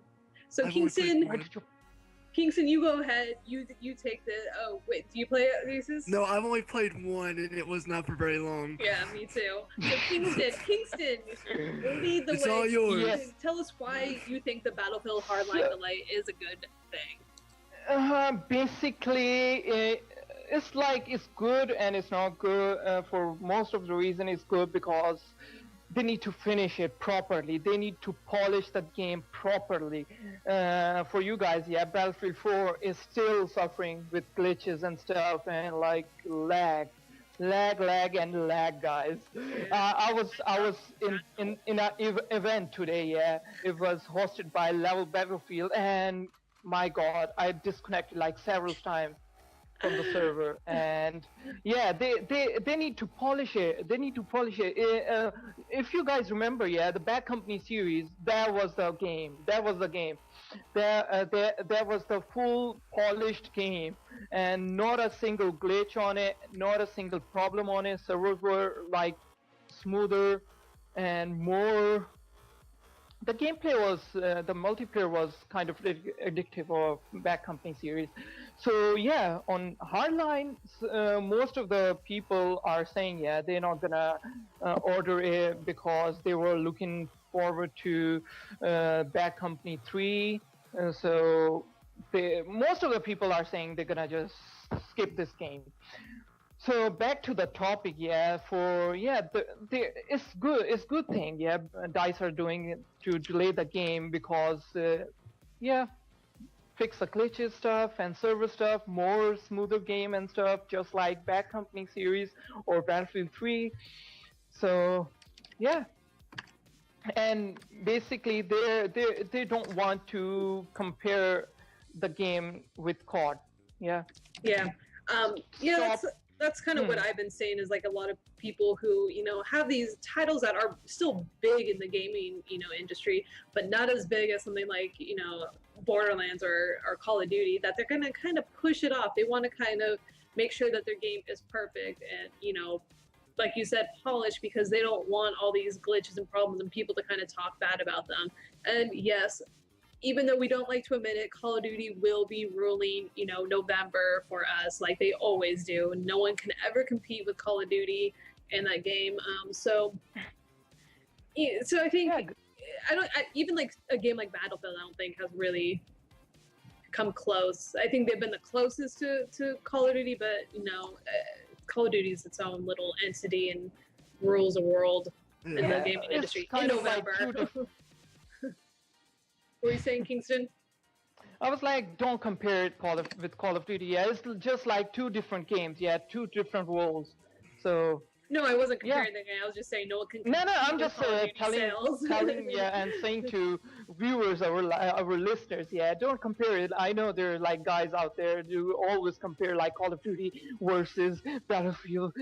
So Kingston, you go ahead. You take the. Oh wait, do you play it, Jesus? No, I've only played one, and it was not for very long. Yeah, me too. So Kingston, lead the way. It's all yours. Yes. Tell us why you think the Battlefield Hardline delay is a good thing. Basically, it's good and it's not good. For most of the reason, it's good because they need to finish it properly. They need to polish the game properly. For you guys, Battlefield 4 is still suffering with glitches and stuff and like lag, guys. I was in an event today. It was hosted by Level Battlefield, and my God, I disconnected like several times from the server, and they need to polish it. If you guys remember, the Bad Company series, that was the game. There was the full polished game, and not a single glitch on it, not a single problem on it. Servers were like smoother and more. The gameplay was, the multiplayer was kind of addictive of Bad Company series. So on Hardline, most of the people are saying they're not gonna order it because they were looking forward to Bad Company 3. So most of the people are saying they're gonna just skip this game. So back to the topic, it's good. It's good thing, DICE are doing it to delay the game because, fix the glitches stuff and server stuff, more smoother game and stuff, just like Bad Company series or Battlefield 3. So, and basically they don't want to compare the game with COD. That's kind of what I've been saying is like a lot of people who, have these titles that are still big in the gaming, industry, but not as big as something like, Borderlands or Call of Duty, that they're going to kind of push it off. They want to kind of make sure that their game is perfect and, like you said, polished, because they don't want all these glitches and problems and people to kind of talk bad about them. And yes, even though we don't like to admit it, Call of Duty will be ruling, November for us, like they always do. No one can ever compete with Call of Duty in that game. So I think even like a game like Battlefield, I don't think has really come close. I think they've been the closest to Call of Duty, but Call of Duty is its own little entity and rules a world in the gaming industry in November. What were you saying, Kingston? I was like, don't compare it with Call of Duty. Yeah, it's just like two different games. Yeah, two different worlds. So. No, I wasn't comparing the game. I was just saying no one can. No, I'm just telling, and saying to viewers, our listeners, don't compare it. I know there are like guys out there who always compare like Call of Duty versus Battlefield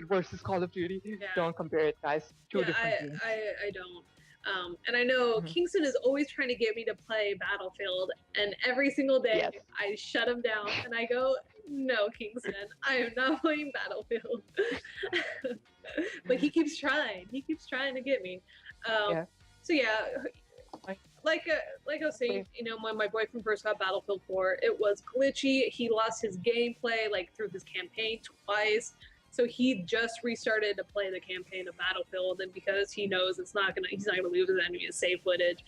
versus Call of Duty. Yeah. Don't compare it, guys. Two different games. I don't. And I know Kingston is always trying to get me to play Battlefield, and every single day I shut him down and I go, no, Kingston, I am not playing Battlefield. But he keeps trying. He keeps trying to get me. So like I was saying, when my boyfriend first got Battlefield 4, it was glitchy. He lost his gameplay like through his campaign twice. So he just restarted to play the campaign of Battlefield, and because he knows he's not gonna lose any of his save footage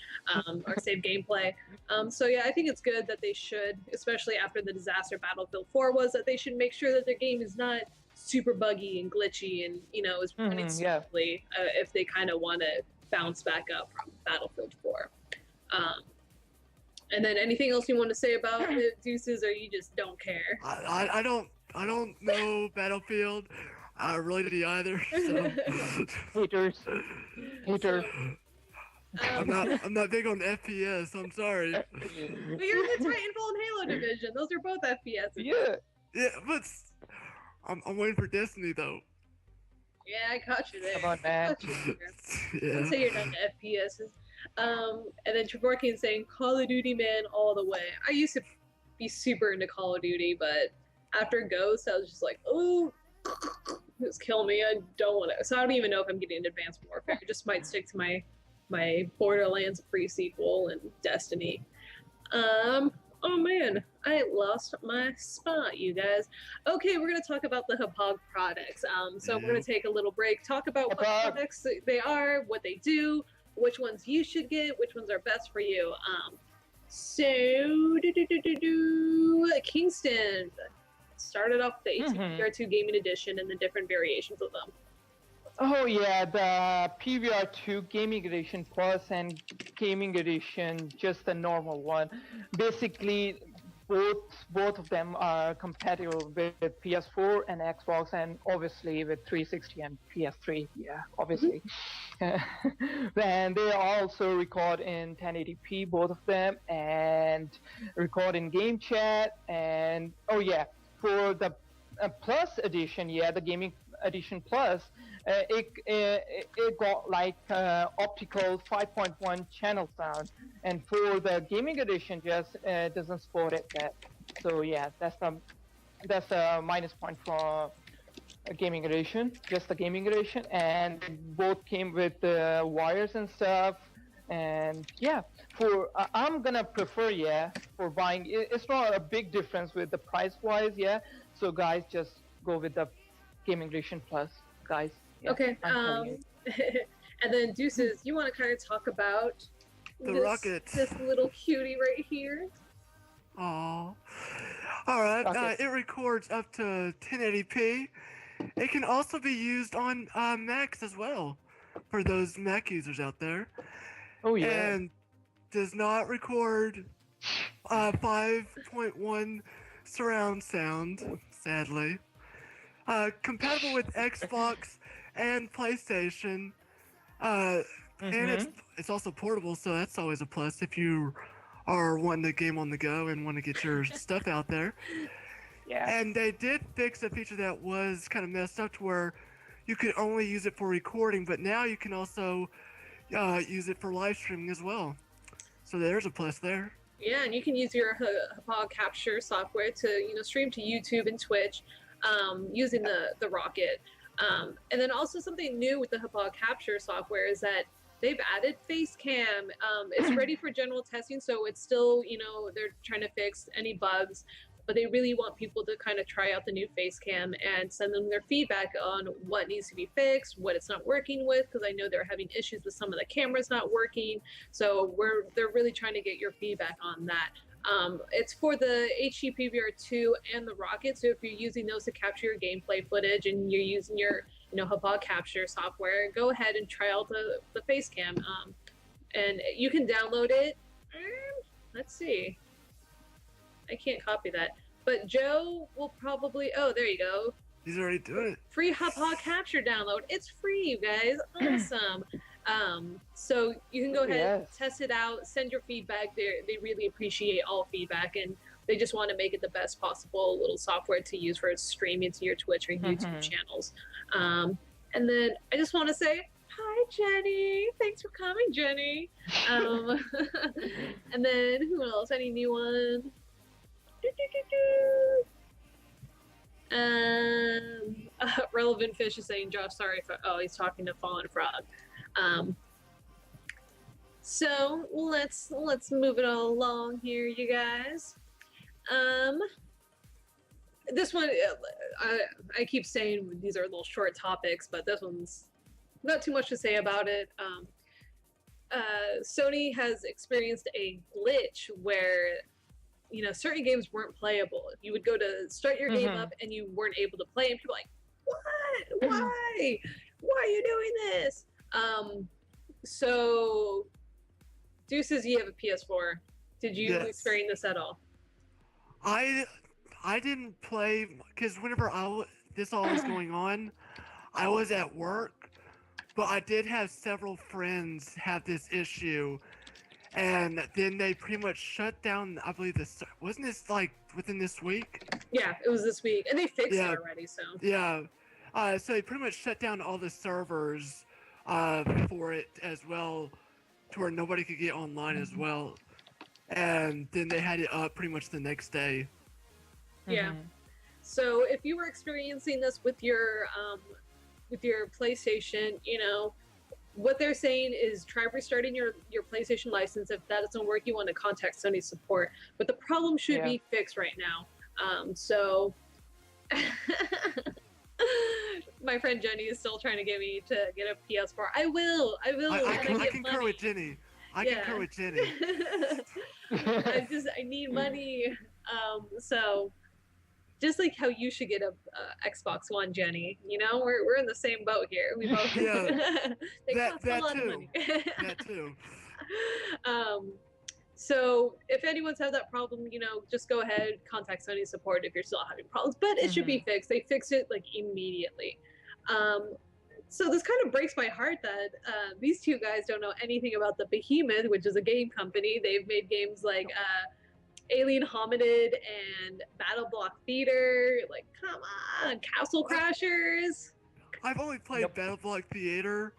or save gameplay. So I think it's good that they should, especially after the disaster Battlefield 4 was, that they should make sure that their game is not super buggy and glitchy and is running smoothly if they kind of want to bounce back up from Battlefield 4. And then anything else you want to say about it, Deuces, or you just don't care? I don't know Battlefield. I really didn't either. So. Haters. I'm not big on FPS. I'm sorry. But you're in the Titanfall and Halo division. Those are both FPS. Yeah, but I'm waiting for Destiny though. Yeah, I caught you there. Come on, man. Let's say you're done to FPSs. And then Trevorkian saying Call of Duty man all the way. I used to be super into Call of Duty, but after Ghost, I was just like, oh, just kill me. I don't want to. So I don't even know if I'm getting into Advanced Warfare. I just might stick to my Borderlands pre-sequel and Destiny. Oh man, I lost my spot, you guys. Okay, we're gonna talk about the Hauppauge products. So we're gonna take a little break, talk about what products they are, what they do, which ones you should get, which ones are best for you. So Kingston started off the 18VR2 Gaming Edition and the different variations of them. Oh yeah, the PVR2 Gaming Edition Plus and Gaming Edition, just the normal one. Basically, both of them are compatible with PS4 and Xbox, and obviously with 360 and PS3. Yeah, obviously. And they also record in 1080p, both of them, and record in game chat. And for the Plus Edition, the Gaming Edition Plus, it got like optical 5.1 channel sound, and for the Gaming Edition just doesn't support it yet. So that's a minus point for a Gaming Edition, just the Gaming Edition, and both came with wires and stuff. And I'm gonna prefer for buying. It's not a big difference with the price wise. So guys, just go with the Gaming Edition Plus, guys. Okay. And then Deuces, you want to kind of talk about the rocket, this little cutie right here? Oh, all right. It records up to 1080p. It can also be used on Macs as well, for those Mac users out there. Oh yeah. And does not record 5.1 surround sound, sadly. Compatible with Xbox and PlayStation. And it's also portable, so that's always a plus if you are wanting to game on the go and want to get your stuff out there. Yeah. And they did fix a feature that was kind of messed up to where you could only use it for recording, but now you can also use it for live streaming as well. So there's a plus there. Yeah, and you can use your Hauppauge capture software to stream to YouTube and Twitch using the Rocket. And then also something new with the Hauppauge capture software is that they've added face cam. It's ready for general testing, so it's still, they're trying to fix any bugs, but they really want people to kind of try out the new face cam and send them their feedback on what needs to be fixed, what it's not working with, because I know they're having issues with some of the cameras not working. So they're really trying to get your feedback on that. It's for the HD PVR2 and the Rocket. So if you're using those to capture your gameplay footage and you're using your Hauppauge capture software, go ahead and try out the face cam. And you can download it. Let's see. I can't copy that. But Joe will probably. Oh, there you go. He's already doing it. Free Hauppauge capture download. It's free, you guys. Awesome. So you can go ahead, test it out, send your feedback. They really appreciate all feedback, and they just want to make it the best possible little software to use for streaming to your Twitch or YouTube channels. And then I just want to say, hi, Jenny. Thanks for coming, Jenny. And then who else? Any new one? Relevant Fish is saying, Josh, sorry for. Oh, he's talking to Fallen Frog. So let's move it all along here, you guys. This one, I keep saying these are little short topics, but this one's not too much to say about it. Sony has experienced a glitch where, certain games weren't playable. You would go to start your game up and you weren't able to play, and people are like, what? Why? Why are you doing this? So, Deuces, you have a PS4. Did you experience this at all? I didn't play because whenever this all was going on, I was at work, but I did have several friends have this issue, and then they pretty much shut down. I believe wasn't this like within this week? Yeah, it was this week, and they fixed it already. So yeah, so they pretty much shut down all the servers for it as well, to where nobody could get online as well, and then they had it up pretty much the next day. Yeah. So if you were experiencing this with your PlayStation, what they're saying is try restarting your PlayStation license. If that doesn't work, you want to contact Sony support. But the problem should be fixed right now. So my friend Jenny is still trying to get me to get a PS4. I will. I concur with Jenny. I concur with Jenny. I need money. So just like how you should get a Xbox One, Jenny. We're in the same boat here. We both they cost a lot of money. That too. So if anyone's had that problem, just go ahead, contact Sony support if you're still having problems. But it should be fixed. They fixed it like immediately. So this kind of breaks my heart that these two guys don't know anything about the Behemoth, which is a game company. They've made games like Alien Hominid and Battle Block Theater. Like, come on, Castle Crashers. I've only played Battle Block Theater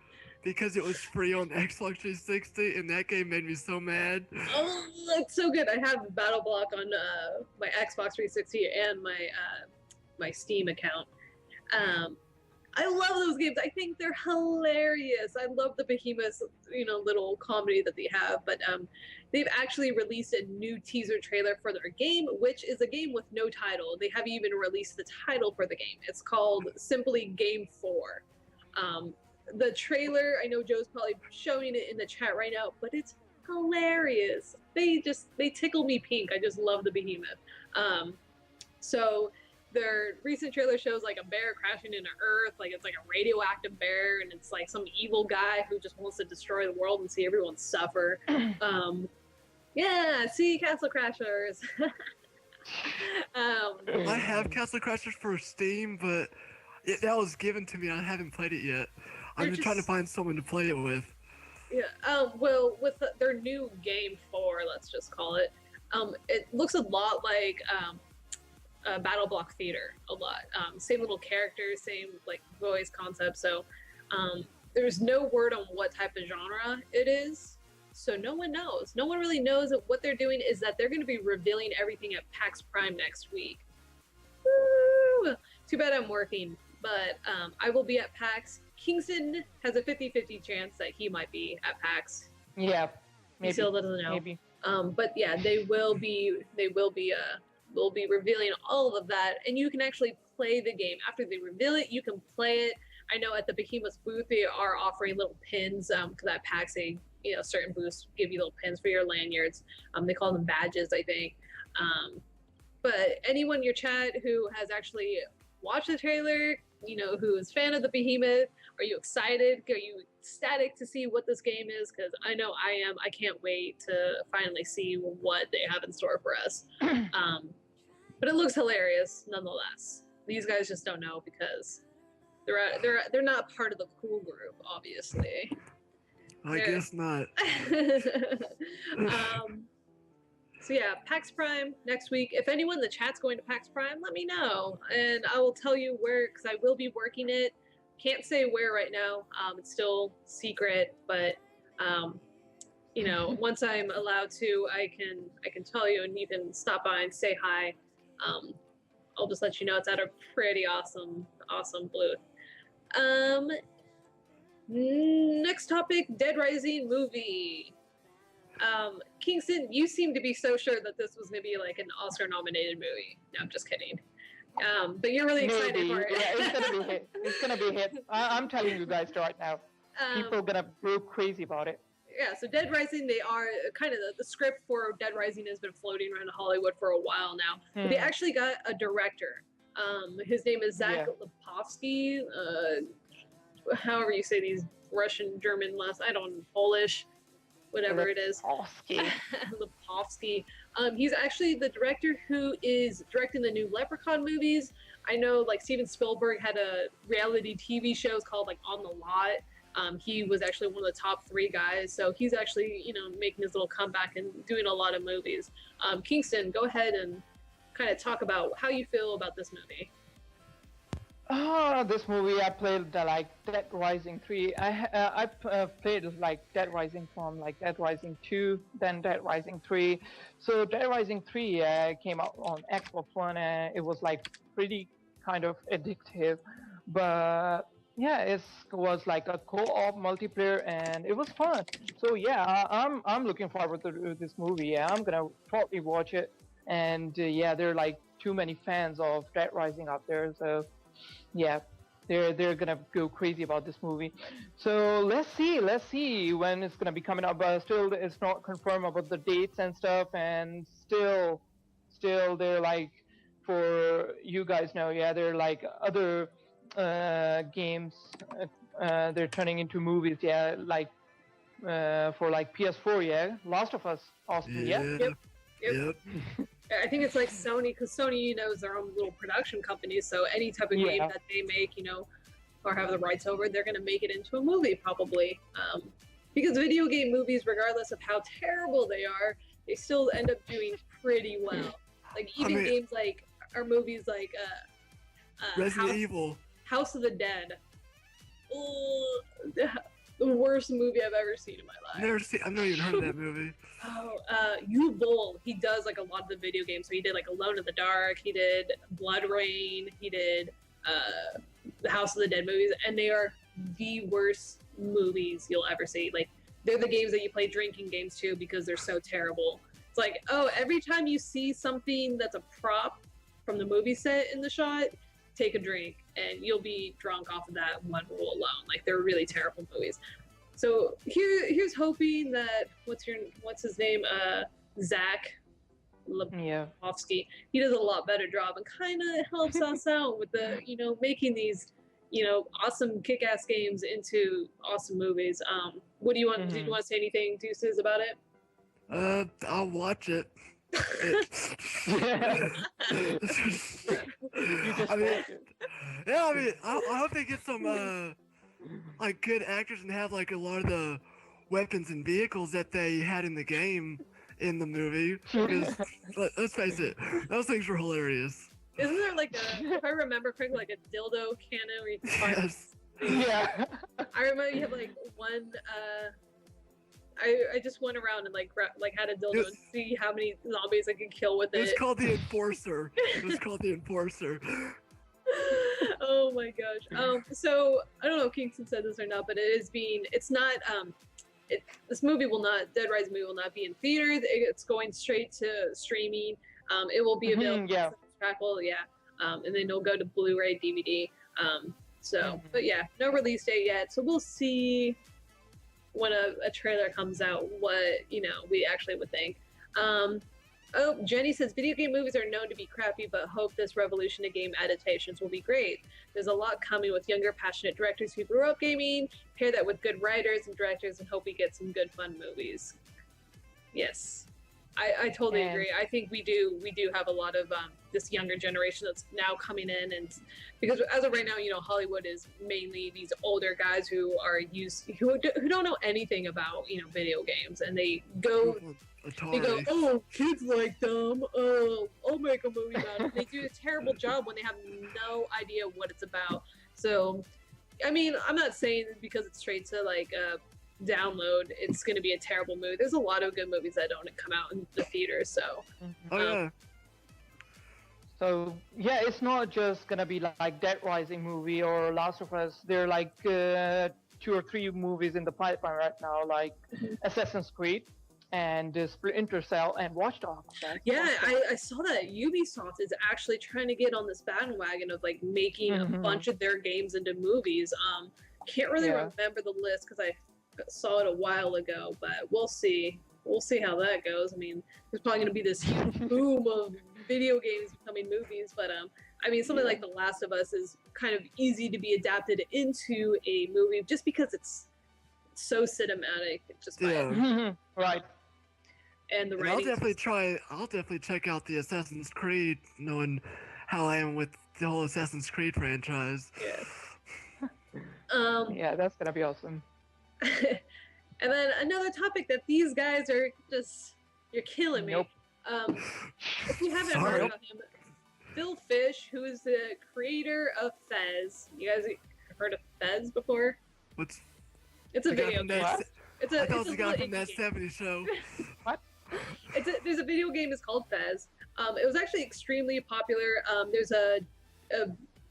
because it was free on Xbox 360, and that game made me so mad. Oh, it's so good. I have Battle Block on my Xbox 360 and my Steam account. I love those games. I think they're hilarious. I love the Behemoth's, little comedy that they have. But they've actually released a new teaser trailer for their game, which is a game with no title. They haven't even released the title for the game. It's called simply Game 4. The trailer, I know Joe's probably showing it in the chat right now, but it's hilarious. They tickle me pink. I just love the Behemoth. So their recent trailer shows like a bear crashing into Earth, like it's like a radioactive bear, and it's like some evil guy who just wants to destroy the world and see everyone suffer. See Castle Crashers. I have Castle Crashers for Steam, but that was given to me. I haven't played it yet. I'm just trying to find someone to play it with. Yeah. Well, with their new Game 4, let's just call it, it looks a lot like Battle Block Theater. A lot. Same little characters, same like voice concept. So there's no word on what type of genre it is. So no one knows. No one really knows. What they're doing is that they're going to be revealing everything at PAX Prime next week. Woo! Too bad I'm working, but I will be at PAX. Kingston has a 50-50 chance that he might be at PAX. Yeah, maybe. He still doesn't know. Maybe. But yeah, they will be revealing all of that, and you can actually play the game after they reveal it. You can play it. I know at the Behemoth booth they are offering little pins because at PAX they certain booths give you little pins for your lanyards. They call them badges, I think. But anyone in your chat who has actually watched the trailer, who is fan of the Behemoth, are you excited? Are you ecstatic to see what this game is? Because I know I am. I can't wait to finally see what they have in store for us. But it looks hilarious nonetheless. These guys just don't know because they're not part of the cool group, obviously. I guess not. So yeah, PAX Prime next week. If anyone in the chat's going to PAX Prime, let me know, and I will tell you where, because I will be working it. Can't say where right now. It's still secret, but once I'm allowed to, I can tell you, and you can stop by and say hi. I'll just let you know it's at a pretty awesome booth. Next topic, Dead Rising movie. Kingston, you seem to be so sure that this was going to be like an Oscar-nominated movie. No, I'm just kidding. But you're really excited for it. Yeah, it's gonna be hit. It's gonna be hit. I'm telling you guys right now. People are gonna go crazy about it. Yeah, so Dead Rising, they are kind of the script for Dead Rising has been floating around Hollywood for a while now. But they actually got a director. His name is Zach Lipovsky. However you say these Russian, German last, I don't know, Polish, whatever it is. Lipovsky. He's actually the director who is directing the new Leprechaun movies. I know like Steven Spielberg had a reality TV shows called like On the Lot. He was actually one of the top 3 guys. So he's actually, making his little comeback and doing a lot of movies. Kingston, go ahead and kind of talk about how you feel about this movie. This movie I played like Dead Rising 3. I played like Dead Rising from like Dead Rising 2, then Dead Rising 3. So Dead Rising 3 came out on Xbox One, and it was like pretty kind of addictive. But yeah, it was like a co-op multiplayer, and it was fun. So yeah, I'm looking forward to this movie. Yeah, I'm gonna probably watch it. And yeah, there are like too many fans of Dead Rising out there, so. Yeah, they're gonna go crazy about this movie. So let's see when it's gonna be coming up. But still, it's not confirmed about the dates and stuff. And still, they're like, for you guys know, yeah, they're like other games. They're turning into movies. Yeah, like for like PS4. Yeah, Last of Us. Awesome. Yeah. Yep. I think it's like Sony, because Sony knows their own little production companies. So any type of game that they make, or have the rights over, they're going to make it into a movie probably. Because video game movies, regardless of how terrible they are, they still end up doing pretty well. Like even games like, or movies like Resident Evil, House of the Dead. The worst movie I've ever seen in my life. I've never even heard of that movie. Uwe Boll, he does like a lot of the video games. So he did like Alone in the Dark, he did Blood Rain, he did the House of the Dead movies, and they are the worst movies you'll ever see. Like they're the games that you play drinking games too because they're so terrible. It's like, every time you see something that's a prop from the movie set in the shot, take a drink and you'll be drunk off of that one rule alone. Like they're really terrible movies. So here's hoping that what's his name? Zach Lipovsky. He does a lot better job and kind of helps us out with the making these awesome kick-ass games into awesome movies. What do you want? Did you want to say anything, Deuces, about it? I'll watch it. I hope they get some like good actors and have like a lot of the weapons and vehicles that they had in the game in the movie. Because let's face it, those things were hilarious. Isn't there like if I remember correctly, like a dildo cannon where you can find? Yes. Yeah. I remember you have like one. I just went around and like had a dildo and see how many zombies I could kill with it. It was called the Enforcer. Oh my gosh. So I don't know if Kingston said this or not, but it's not this movie will not, Dead Rising movie will not be in theaters. It's going straight to streaming. It will be available on Crackle, and then it'll go to Blu-ray, DVD. But yeah, no release date yet. So we'll see when a trailer comes out what we actually would think. Oh, Jenny says video game movies are known to be crappy, but hope this revolution of game adaptations will be great. There's a lot coming with younger, passionate directors who grew up gaming. Pair that with good writers and directors, and hope we get some good, fun movies. Yes, I totally agree. I think we do have a lot of this younger generation that's now coming in, and because as of right now, Hollywood is mainly these older guys who don't know anything about video games, and they go. Atari. They go, oh, kids like them. Oh, I'll make a movie about it. They do a terrible job when they have no idea what it's about. So, I mean, I'm not saying because it's straight to download, it's going to be a terrible movie. There's a lot of good movies that don't come out in the theaters. So, yeah. So yeah, it's not just gonna be like Dead Rising movie or Last of Us. There are like 2 or 3 movies in the pipeline right now, like Assassin's Creed and Splinter Cell and Watch Dogs. Yeah, I saw that Ubisoft is actually trying to get on this bandwagon of like making a bunch of their games into movies. Can't really remember the list because I saw it a while ago, but we'll see. We'll see how that goes. I mean, there's probably going to be this huge boom of video games becoming movies, but I mean, something like The Last of Us is kind of easy to be adapted into a movie just because it's so cinematic. Just right. And the writing. I'll definitely check out the Assassin's Creed, knowing how I am with the whole Assassin's Creed franchise. Yeah. Yeah, that's gonna be awesome. And then another topic that these guys are you're killing me. Nope. If you haven't heard about him, Phil Fish, who is the creator of Fez. You guys have heard of Fez before? It's a video game. It's a guy from that 70s show. What? There's a video game. It's called Fez. It was actually extremely popular. There's a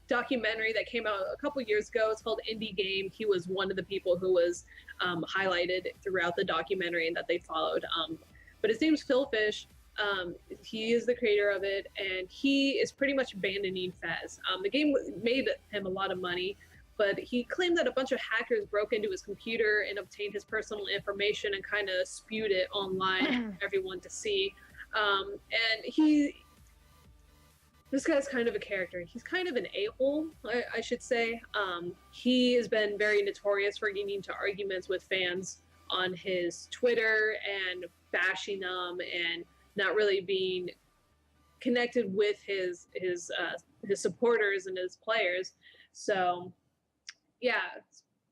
documentary that came out a couple years ago. It's called Indie Game. He was one of the people who was highlighted throughout the documentary and that they followed. But his name's Phil Fish. He is the creator of it, and he is pretty much abandoning Fez. The game made him a lot of money, but he claimed that a bunch of hackers broke into his computer and obtained his personal information and kind of spewed it online for everyone to see. And this guy's kind of a character. He's kind of an a-hole, I should say. He has been very notorious for getting into arguments with fans on his Twitter and bashing them and not really being connected with his supporters and his players. So, yeah,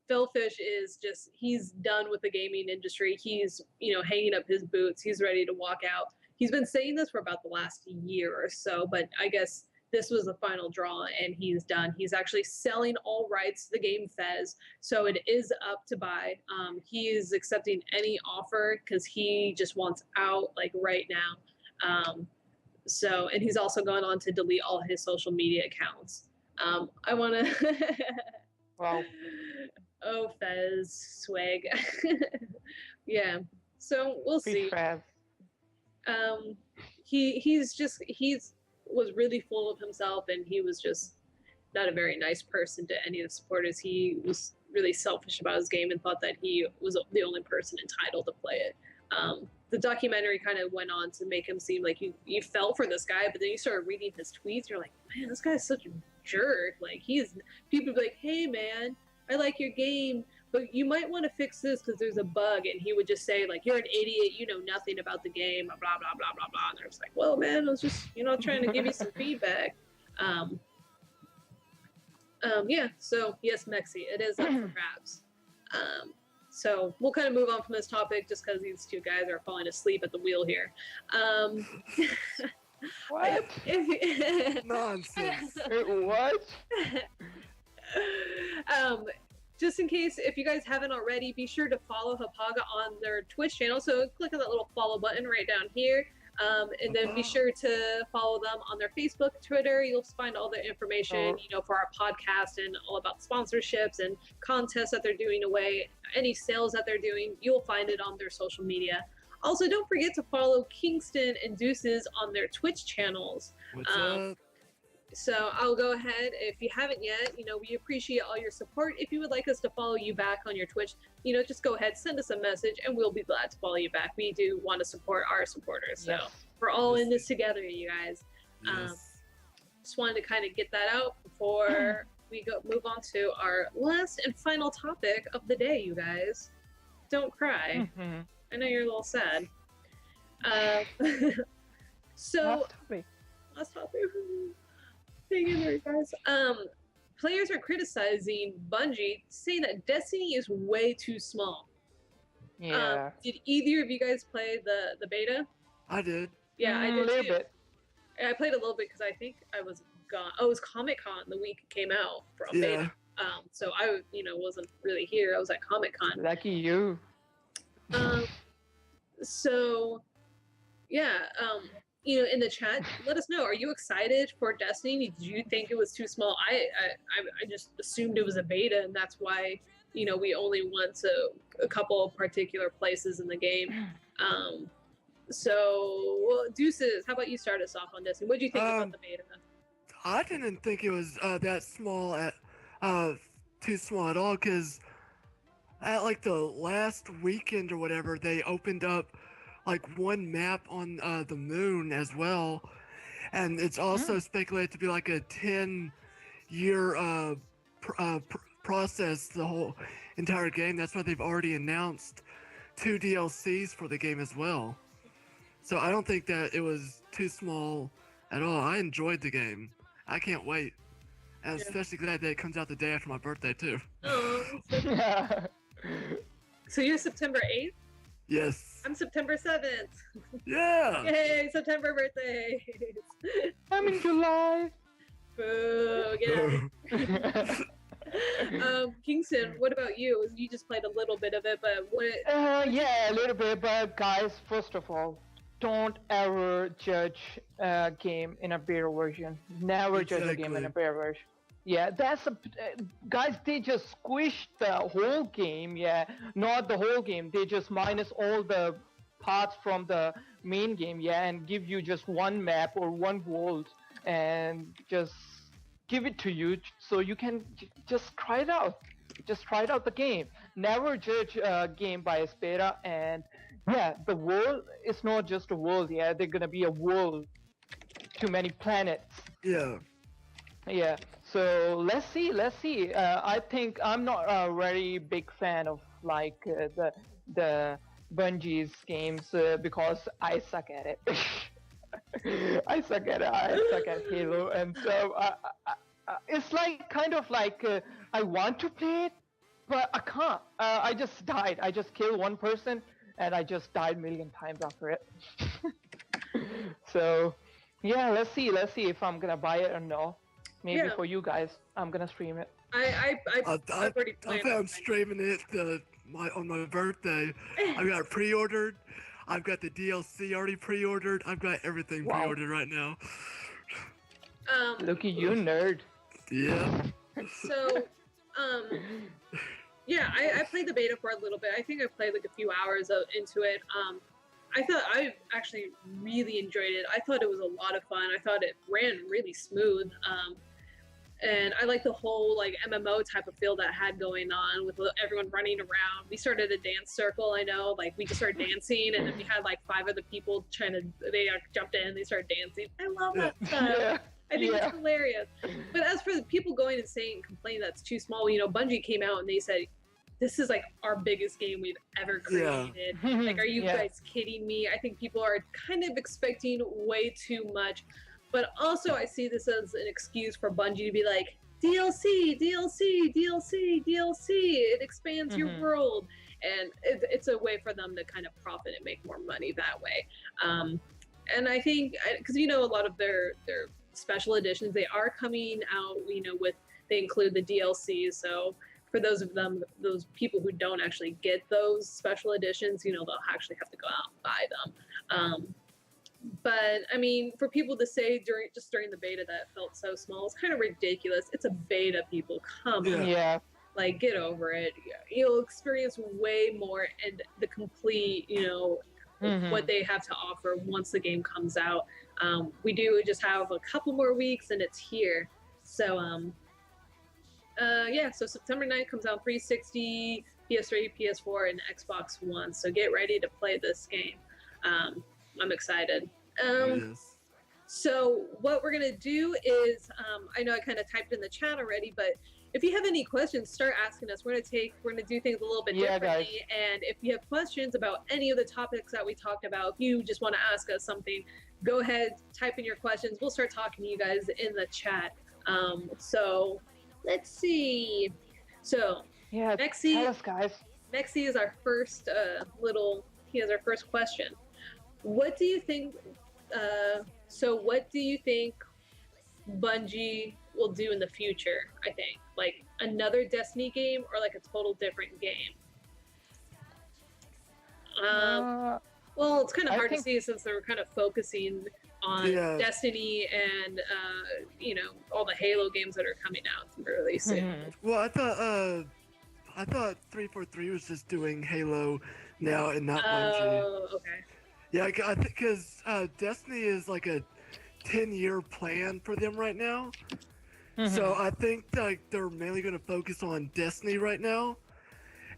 Phil Fish is he's done with the gaming industry. He's, hanging up his boots. He's ready to walk out. He's been saying this for about the last year or so, but I guess this was the final draw and he's done. He's actually selling all rights to the game Fez, so it is up to buy. He is accepting any offer because he just wants out like right now. And he's also gone on to delete all his social media accounts. I want to... Wow. Oh, Fez swag. Yeah. So we'll see. He was really full of himself, and he was just not a very nice person to any of the supporters. He was really selfish about his game and thought that he was the only person entitled to play it. The documentary kind of went on to make him seem like you fell for this guy, but then you started reading his tweets, you're like, man, this guy's such a jerk. Like, people be like, hey man, I like your game, but you might want to fix this because there's a bug. And he would just say, like, you're an idiot, you know nothing about the game, blah, blah, blah, blah, blah. And I was like, well, man, I was just, trying to give you some feedback. Yeah, so yes, Mexi, it is up for grabs. So we'll kind of move on from this topic just because these two guys are falling asleep at the wheel here. What? Nonsense. What? Just in case, if you guys haven't already, be sure to follow Hauppauge on their Twitch channel. So click on that little follow button right down here. And then be sure to follow them on their Facebook, Twitter. You'll find all the information, for our podcast and all about sponsorships and contests that they're doing away, any sales that they're doing. You'll find it on their social media. Also, don't forget to follow Kingston and Deuces on their Twitch channels. What's up? So I'll go ahead. If you haven't yet, we appreciate all your support. If you would like us to follow you back on your Twitch, just go ahead, send us a message, and we'll be glad to follow you back. We do want to support our supporters. So we're all in this together, you guys. Just wanted to kind of get that out before we move on to our last and final topic of the day, you guys. Don't cry. I know you're a little sad. So last topic. Hang in there, guys. Players are criticizing Bungie, saying that Destiny is way too small. Yeah. Did either of you guys play the beta? I did. Yeah, I did a little too. bit. I played a little bit because I think I was gone. Oh, it was Comic-Con the week it came out from beta. So I, wasn't really here. I was at Comic-Con. Lucky you. So, yeah. In the chat, let us know. Are you excited for Destiny? Did you think it was too small? I just assumed it was a beta, and that's why we only went to a couple of particular places in the game. So, Deuces, how about you start us off on Destiny? What do you think about the beta? I didn't think it was that small too small at all, because at like the last weekend or whatever, they opened up like one map on the moon as well, and it's also speculated to be like a 10-year process, the whole entire game. That's why they've already announced 2 DLCs for the game as well. So I don't think that it was too small at all. I enjoyed the game. I can't wait. And I'm especially glad that it comes out the day after my birthday too. Oh, so you're September 8th? Yes. I'm September 7th. Yeah. Yay, September birthdays. I'm in July. Boo, get out. Kingston, what about you? You just played a little bit of it, but what? Yeah, a little bit. But guys, first of all, don't ever judge a game in a beta version. Never judge a game in a beta version. Yeah, that's guys. They just squished the whole game. Yeah, not the whole game. They just minus all the parts from the main game. Yeah, and give you just one map or one world, and just give it to you so you can just try it out. Just try it out the game. Never judge a game by its beta. And yeah, the world is not just a world. Yeah, they're gonna be a world. Too many planets. Yeah. Yeah. So let's see. I think I'm not a very big fan of like the Bungie's games because I suck at it. I suck at Halo, and so it's like kind of like I want to play it, but I can't. I just died. I just killed one person, and I just died a million times after it. So yeah, let's see if I'm gonna buy it or no. Maybe for you guys, I'm gonna stream it. I've already planned. I'm streaming it on my birthday. I got it pre-ordered. I've got the DLC already pre-ordered. I've got everything pre-ordered right now. Look at you, nerd. Yeah. So, yeah, I played the beta for a little bit. I think I played like a few hours into it. I actually really enjoyed it. I thought it was a lot of fun. I thought it ran really smooth. And I like the whole like MMO type of feel that it had going on with everyone running around. We started a dance circle, I know, like we just started dancing, and then we had like 5 other people they jumped in, they started dancing. I love that stuff. Yeah. I think it's hilarious. But as for the people going and complaining that's too small, Bungie came out and they said, this is like our biggest game we've ever created. Yeah. Like, are you guys kidding me? I think people are kind of expecting way too much. But also I see this as an excuse for Bungie to be like, DLC, DLC, DLC, DLC. It expands your world. And it's a way for them to kind of profit and make more money that way. And I think, because a lot of their special editions, they are coming out, they include the DLC. So for those people who don't actually get those special editions, they'll actually have to go out and buy them. But I mean, for people to say during the beta that it felt so small, it's kind of ridiculous. It's a beta, people. Come on. Yeah. Like, get over it. You'll experience way more and the complete, what they have to offer once the game comes out. We do just have a couple more weeks and it's here. So so September 9th comes out 360, PS3, PS4, and Xbox One. So get ready to play this game. I'm excited. Yes. So what we're gonna do is, I know I kind of typed in the chat already, but if you have any questions, start asking us. We're gonna do things a little bit differently. Guys. And if you have questions about any of the topics that we talked about, if you just want to ask us something, go ahead, type in your questions. We'll start talking to you guys in the chat. So let's see. So Yeah, Mexi, tell us, guys. Mexi is our first he has our first question. What do you think? What do you think Bungie will do in the future? I think like another Destiny game or like a total different game. Well, it's kind of hard to see since they're kind of focusing on Destiny and all the Halo games that are coming out really soon. Well, I thought 343 was just doing Halo now and not Bungie. Oh, okay. Yeah, I think because Destiny is like a 10-year plan for them right now. So I think like they're mainly going to focus on Destiny right now,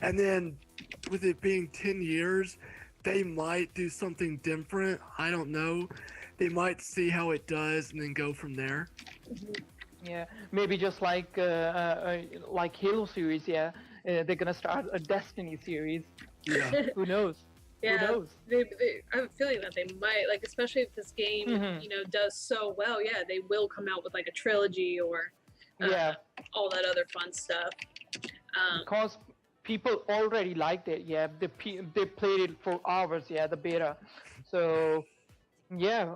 and then with it being 10 years, they might do something different. I don't know. They might see how it does and then go from there. Yeah, maybe just like Halo series. Yeah, they're gonna start a Destiny series. Yeah. Who knows? Yeah, Who knows? I have a feeling that they might, like, especially if this game, does so well. Yeah, they will come out with like a trilogy or all that other fun stuff. Because people already liked it. Yeah, they played it for hours. Yeah, the beta. So yeah,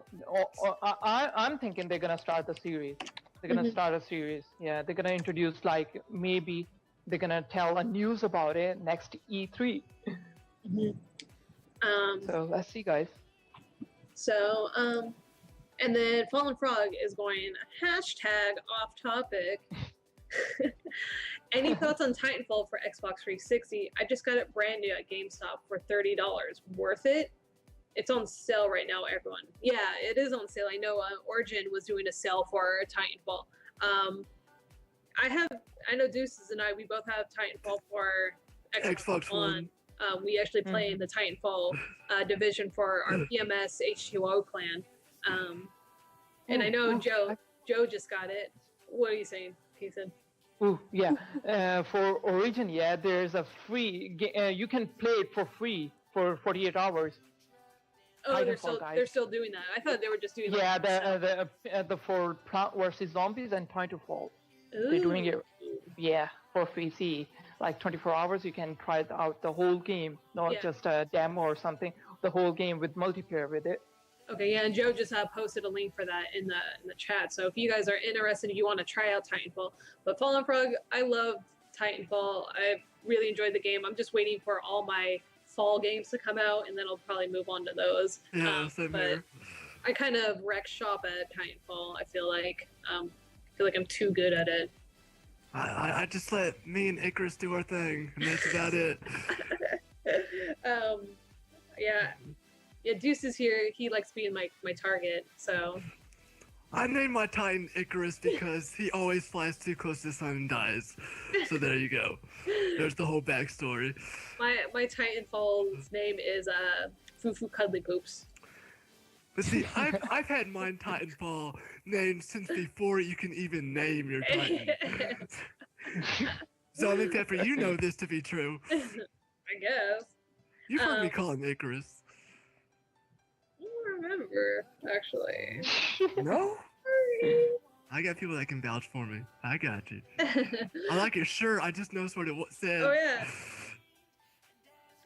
I'm thinking they're gonna start the series. They're gonna start a series. Yeah, they're gonna introduce like maybe they're gonna tell a news about it next E3. So let's see, guys. So and then Fallen Frog is going #off topic. Any thoughts on Titanfall for Xbox 360? I just got it brand new at GameStop for $30. Worth it? It's on sale right now, everyone. Yeah, it is on sale. I know Origin was doing a sale for Titanfall. I know Deuces and we both have Titanfall for Xbox One. We actually play in the Titanfall division for our PMS H2O clan. And I know Joe just got it. What are you saying, Ethan? Ooh, yeah. For Origin, yeah, there's a free. You can play it for free for 48 hours. Oh, they're still doing that. I thought they were just doing. Yeah, the for Plant vs Zombies and Titanfall. They're doing it. Yeah, for free. Like 24 hours, you can try out the whole game, not just a demo or something. The whole game with multiplayer with it. Okay, yeah, and Joe just posted a link for that in the chat. So if you guys are interested, if you want to try out Titanfall, but Fallen Frog, I love Titanfall. I've really enjoyed the game. I'm just waiting for all my fall games to come out, and then I'll probably move on to those. Yeah, same here. I kind of wreck shop at Titanfall. I feel like I'm too good at it. I just let me and Icarus do our thing, and that's about it. Yeah, Deuce is here. He likes being my target, so. I named my Titan Icarus because he always flies too close to the sun and dies. So there you go. There's the whole backstory. My Titanfall's name is Fufu Cuddly Poops. But see, I've had mine Titanfall named since before you can even name your Titan. Zombie Pepper, you know this to be true. I guess. You've heard me call him Icarus. I don't remember, actually. No? I got people that can vouch for me. I got you. I like your shirt. I just noticed what it said. Oh, yeah.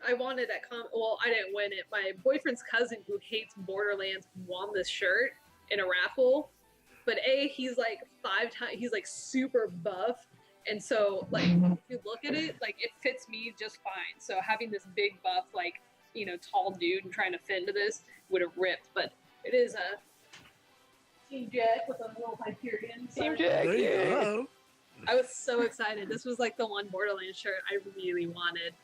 I won it at well, I didn't win it. My boyfriend's cousin who hates Borderlands won this shirt in a raffle. But he's like 5 times, he's like super buff. And so, like, if you look at it, like, it fits me just fine. So having this big buff, like, tall dude and trying to fit into this would have ripped. But it is a Team Jack with a little Hyperion. Team Jack, There you go. I was so excited. This was like the one Borderlands shirt I really wanted.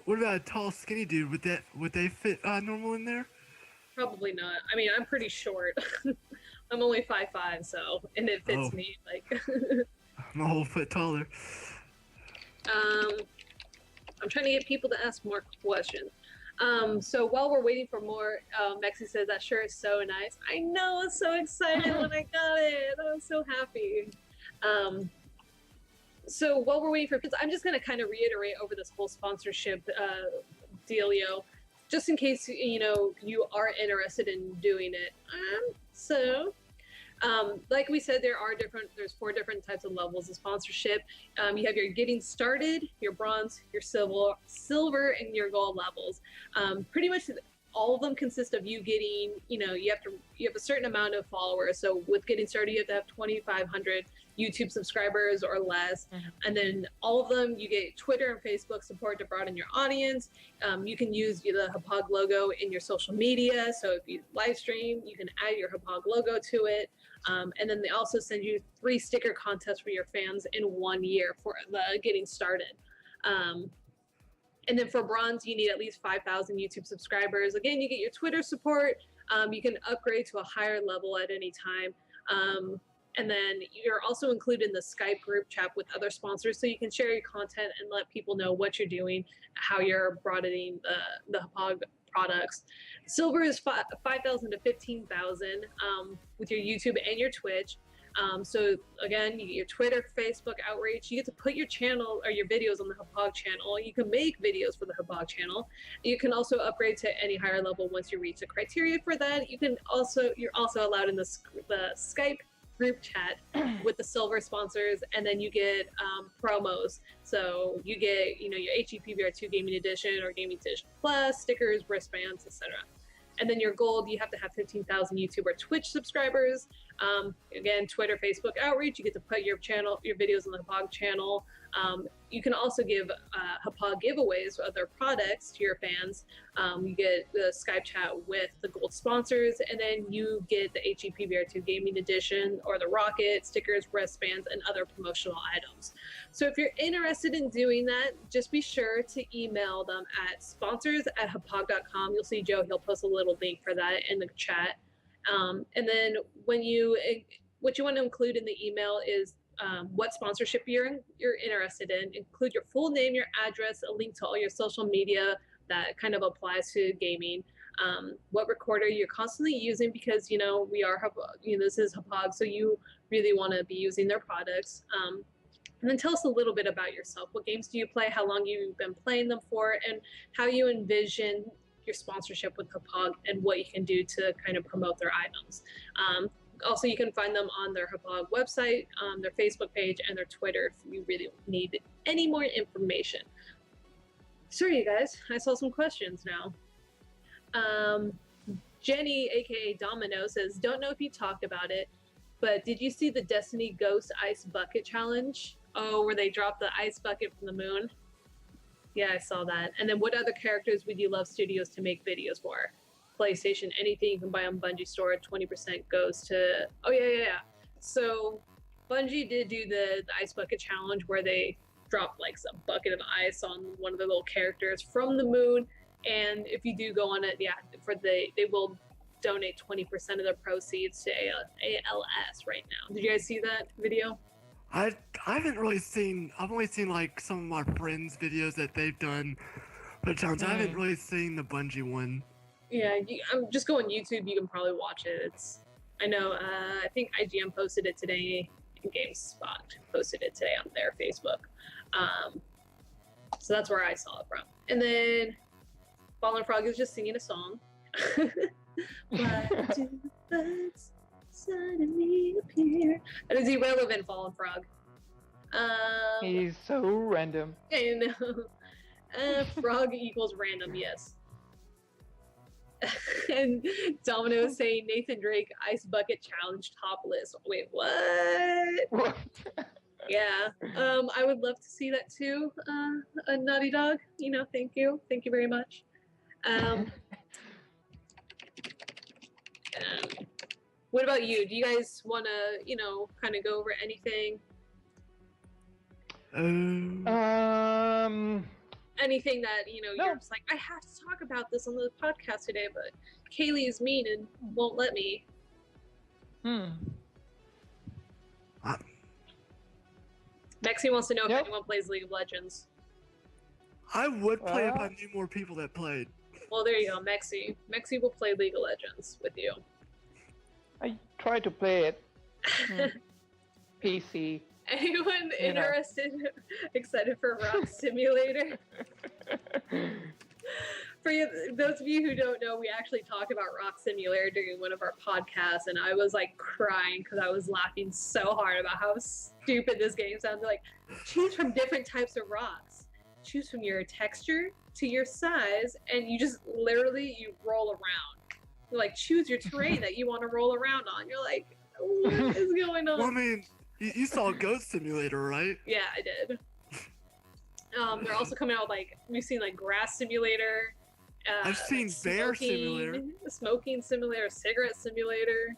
What about a tall, skinny dude? Would they fit normal in there? Probably not. I mean, I'm pretty short. I'm only 5'5", so and it fits Oh. me like. I'm a whole foot taller. I'm trying to get people to ask more questions. So while we're waiting for more, Mexi says that shirt is so nice. I know, I was so excited when I got it. I was so happy. So while we're waiting for, I'm just going to kind of reiterate over this whole sponsorship dealio, just in case you are interested in doing it. Like we said, there's 4 different types of levels of sponsorship. You have your getting started, your bronze, your silver, and your gold levels. Pretty much all of them consist of you getting, you have a certain amount of followers. So with getting started, you have to have 2,500 YouTube subscribers or less. Mm-hmm. And then all of them, you get Twitter and Facebook support to broaden your audience. You can use the Hauppauge logo in your social media. So if you live stream, you can add your Hauppauge logo to it. And then they also send you 3 sticker contests for your fans in 1 year for the getting started. And then for bronze, you need at least 5,000 YouTube subscribers. Again, you get your Twitter support. You can upgrade to a higher level at any time. And then you're also included in the Skype group chat with other sponsors, so you can share your content and let people know what you're doing, how you're broadening the Hauppauge products. Silver is 5,000 to 15,000 with your YouTube and your Twitch. So again, you get your Twitter, Facebook outreach. You get to put your channel or your videos on the Hauppauge channel. You can make videos for the Hauppauge channel. You can also upgrade to any higher level once you reach the criteria for that. You're also allowed in the Skype group chat with the silver sponsors, and then you get promos. So you get your HEPVR2 Gaming Edition or Gaming Edition Plus, stickers, wristbands, etc. And then your gold, you have to have 15,000 YouTube or Twitch subscribers. Again, Twitter, Facebook outreach. You get to put your videos on the Hauppauge channel. You can also give Hauppauge giveaways of their products to your fans. You get the Skype chat with the gold sponsors, and then you get the HEPVR2 Gaming Edition or the Rocket, stickers, wristbands, and other promotional items. So if you're interested in doing that, just be sure to email them at sponsors@hauppauge.com. You'll see Joe, he'll post a little link for that in the chat. And then what you want to include in the email is what sponsorship you're interested in. Include your full name, your address, a link to all your social media that kind of applies to gaming. What recorder you're constantly using, because we are this is Hauppauge, so you really want to be using their products. And then tell us a little bit about yourself. What games do you play? How long you've been playing them for, and how you envision your sponsorship with Hauppauge and what you can do to kind of promote their items. Also, you can find them on their Hauppauge website, their Facebook page, and their Twitter if you really need any more information. Sorry, you guys. I saw some questions now. Jenny, aka Domino, says, don't know if you talked about it, but did you see the Destiny Ghost Ice Bucket Challenge? Oh, where they dropped the ice bucket from the moon? Yeah, I saw that. And then what other characters would you love studios to make videos for? PlayStation, anything you can buy on Bungie store, 20% goes to... Oh, yeah. So Bungie did do the Ice Bucket Challenge where they dropped like some bucket of ice on one of the little characters from the moon. And if you do go on it, they will donate 20% of their proceeds to ALS right now. Did you guys see that video? I haven't really seen. I've only seen like some of my friends' videos that they've done for the challenge. I haven't really seen the Bungie one. Yeah, I'm just go on YouTube. You can probably watch it. I know. I think IGN posted it today, and GameSpot posted it today on their Facebook. So that's where I saw it from. And then Fallen Frog is just singing a song. Why do the birds suddenly appear? And is he relevant, Fallen Frog? He's so random. I know. Frog equals random, yes. And Domino is saying Nathan Drake Ice Bucket Challenge topless. Wait, what? Yeah. I would love to see that too. A Naughty Dog. Thank you. Thank you very much. What about you? Do you guys want to, kind of go over anything? anything that No. you're just like, I have to talk about this on the podcast today, but Kaylee is mean and won't let me. Mexi wants to know if Yep. anyone plays League of Legends. I would play if I knew more people that played. Well, there you go, Mexi. Mexi will play League of Legends with you. I try to play it. PC. Anyone You know. interested, excited for Rock Simulator? For those of you who don't know, we actually talked about Rock Simulator during one of our podcasts, and I was like crying because I was laughing so hard about how stupid this game sounded. Like, choose from different types of rocks. Choose from your texture to your size, and you just literally you roll around. You're like, choose your terrain that you want to roll around on. You're like, what is going on? Well, I mean, you saw Ghost Simulator, right? Yeah, I did. They're also coming out with, like, we've seen like Grass Simulator. I've seen Bear Simulator. Smoking Simulator, Cigarette Simulator.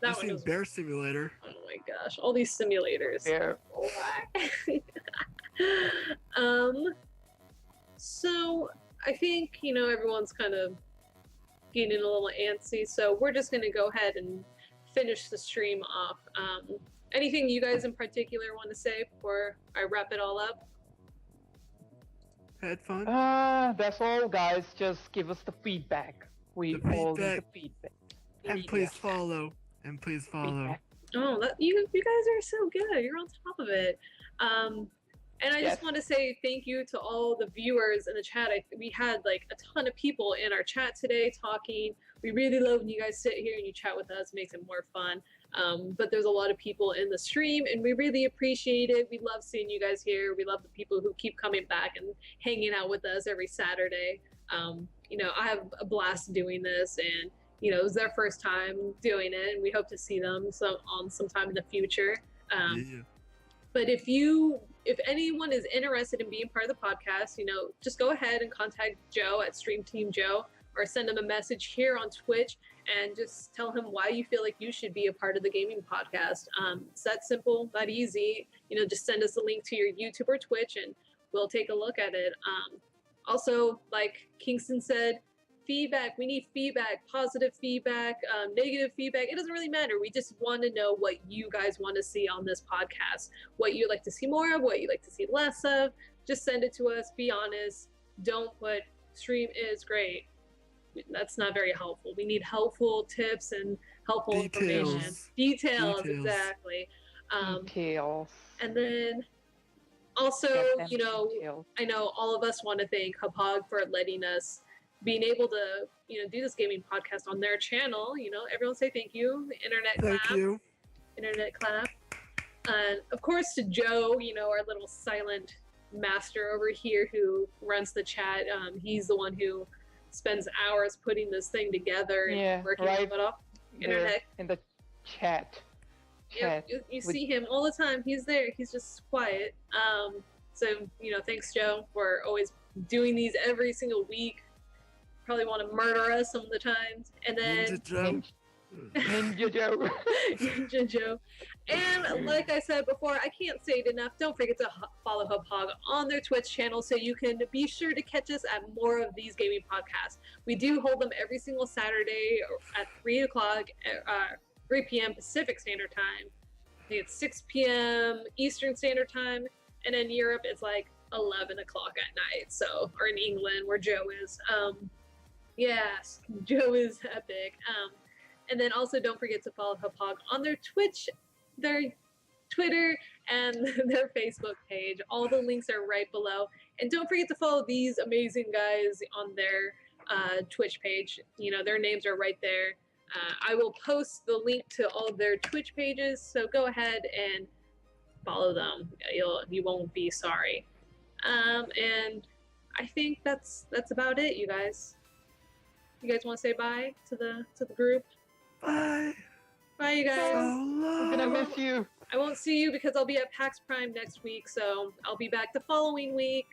I've seen Bear Simulator. Oh my gosh, all these simulators. Bear. So I think, everyone's kind of getting a little antsy, so we're just gonna go ahead and finish the stream off. Anything you guys in particular want to say before I wrap it all up? Had fun. That's all, guys. Just give us the feedback. We The all need the feedback. feedback. And please follow. And please follow. Feedback. Oh, you guys are so good. You're on top of it. And I just want to say thank you to all the viewers in the chat. We had like a ton of people in our chat today talking. We really love when you guys sit here and you chat with us. It makes it more fun. But there's a lot of people in the stream, and we really appreciate it. We love seeing you guys here. We love the people who keep coming back and hanging out with us every Saturday. I have a blast doing this, and it was their first time doing it, and we hope to see them sometime in the future. Yeah. But if anyone is interested in being part of the podcast, just go ahead and contact Joe at Stream Team Joe, or send him a message here on Twitch and just tell him why you feel like you should be a part of the gaming podcast. It's that simple, that easy. Just send us a link to your YouTube or Twitch and we'll take a look at it. Also, like Kingston said, feedback. We need feedback, positive feedback, negative feedback. It doesn't really matter. We just want to know what you guys want to see on this podcast, what you'd like to see more of, what you'd like to see less of. Just send it to us. Be honest. Don't put stream is great. That's not very helpful. We need helpful tips and helpful information. Details, exactly. Details. And then also, Details. I know all of us want to thank Hauppauge for letting us being able to, do this gaming podcast on their channel. Everyone say thank you. Internet clap. Thank you. Internet clap. And of course to Joe, our little silent master over here who runs the chat. He's the one who spends hours putting this thing together and working it off. Internet. In the chat. Yeah, you see him all the time. He's there. He's just quiet. So, thanks, Joe, for always doing these every single week. Probably want to murder us some of the times. And then Ninja Joe. Ninja Joe. Ninja Joe. And like I said before, I can't say it enough. Don't forget to follow Hauppauge on their Twitch channel so you can be sure to catch us at more of these gaming podcasts. We do hold them every single Saturday at 3 p.m. Pacific Standard Time. I think it's 6 p.m. Eastern Standard Time. And in Europe, it's like 11 o'clock at night. So, or in England, where Joe is. Yes, Joe is epic. And then also don't forget to follow Hauppauge on their Twitch, their Twitter, and their Facebook page. All the links are right below. And don't forget to follow these amazing guys on their Twitch page. Their names are right there. I will post the link to all of their Twitch pages, so go ahead and follow them. You won't be sorry. And I think that's about it, you guys. You guys want to say bye to the group? Bye. Bye, you guys. I'm gonna miss you. I won't see you because I'll be at PAX Prime next week, so I'll be back the following week.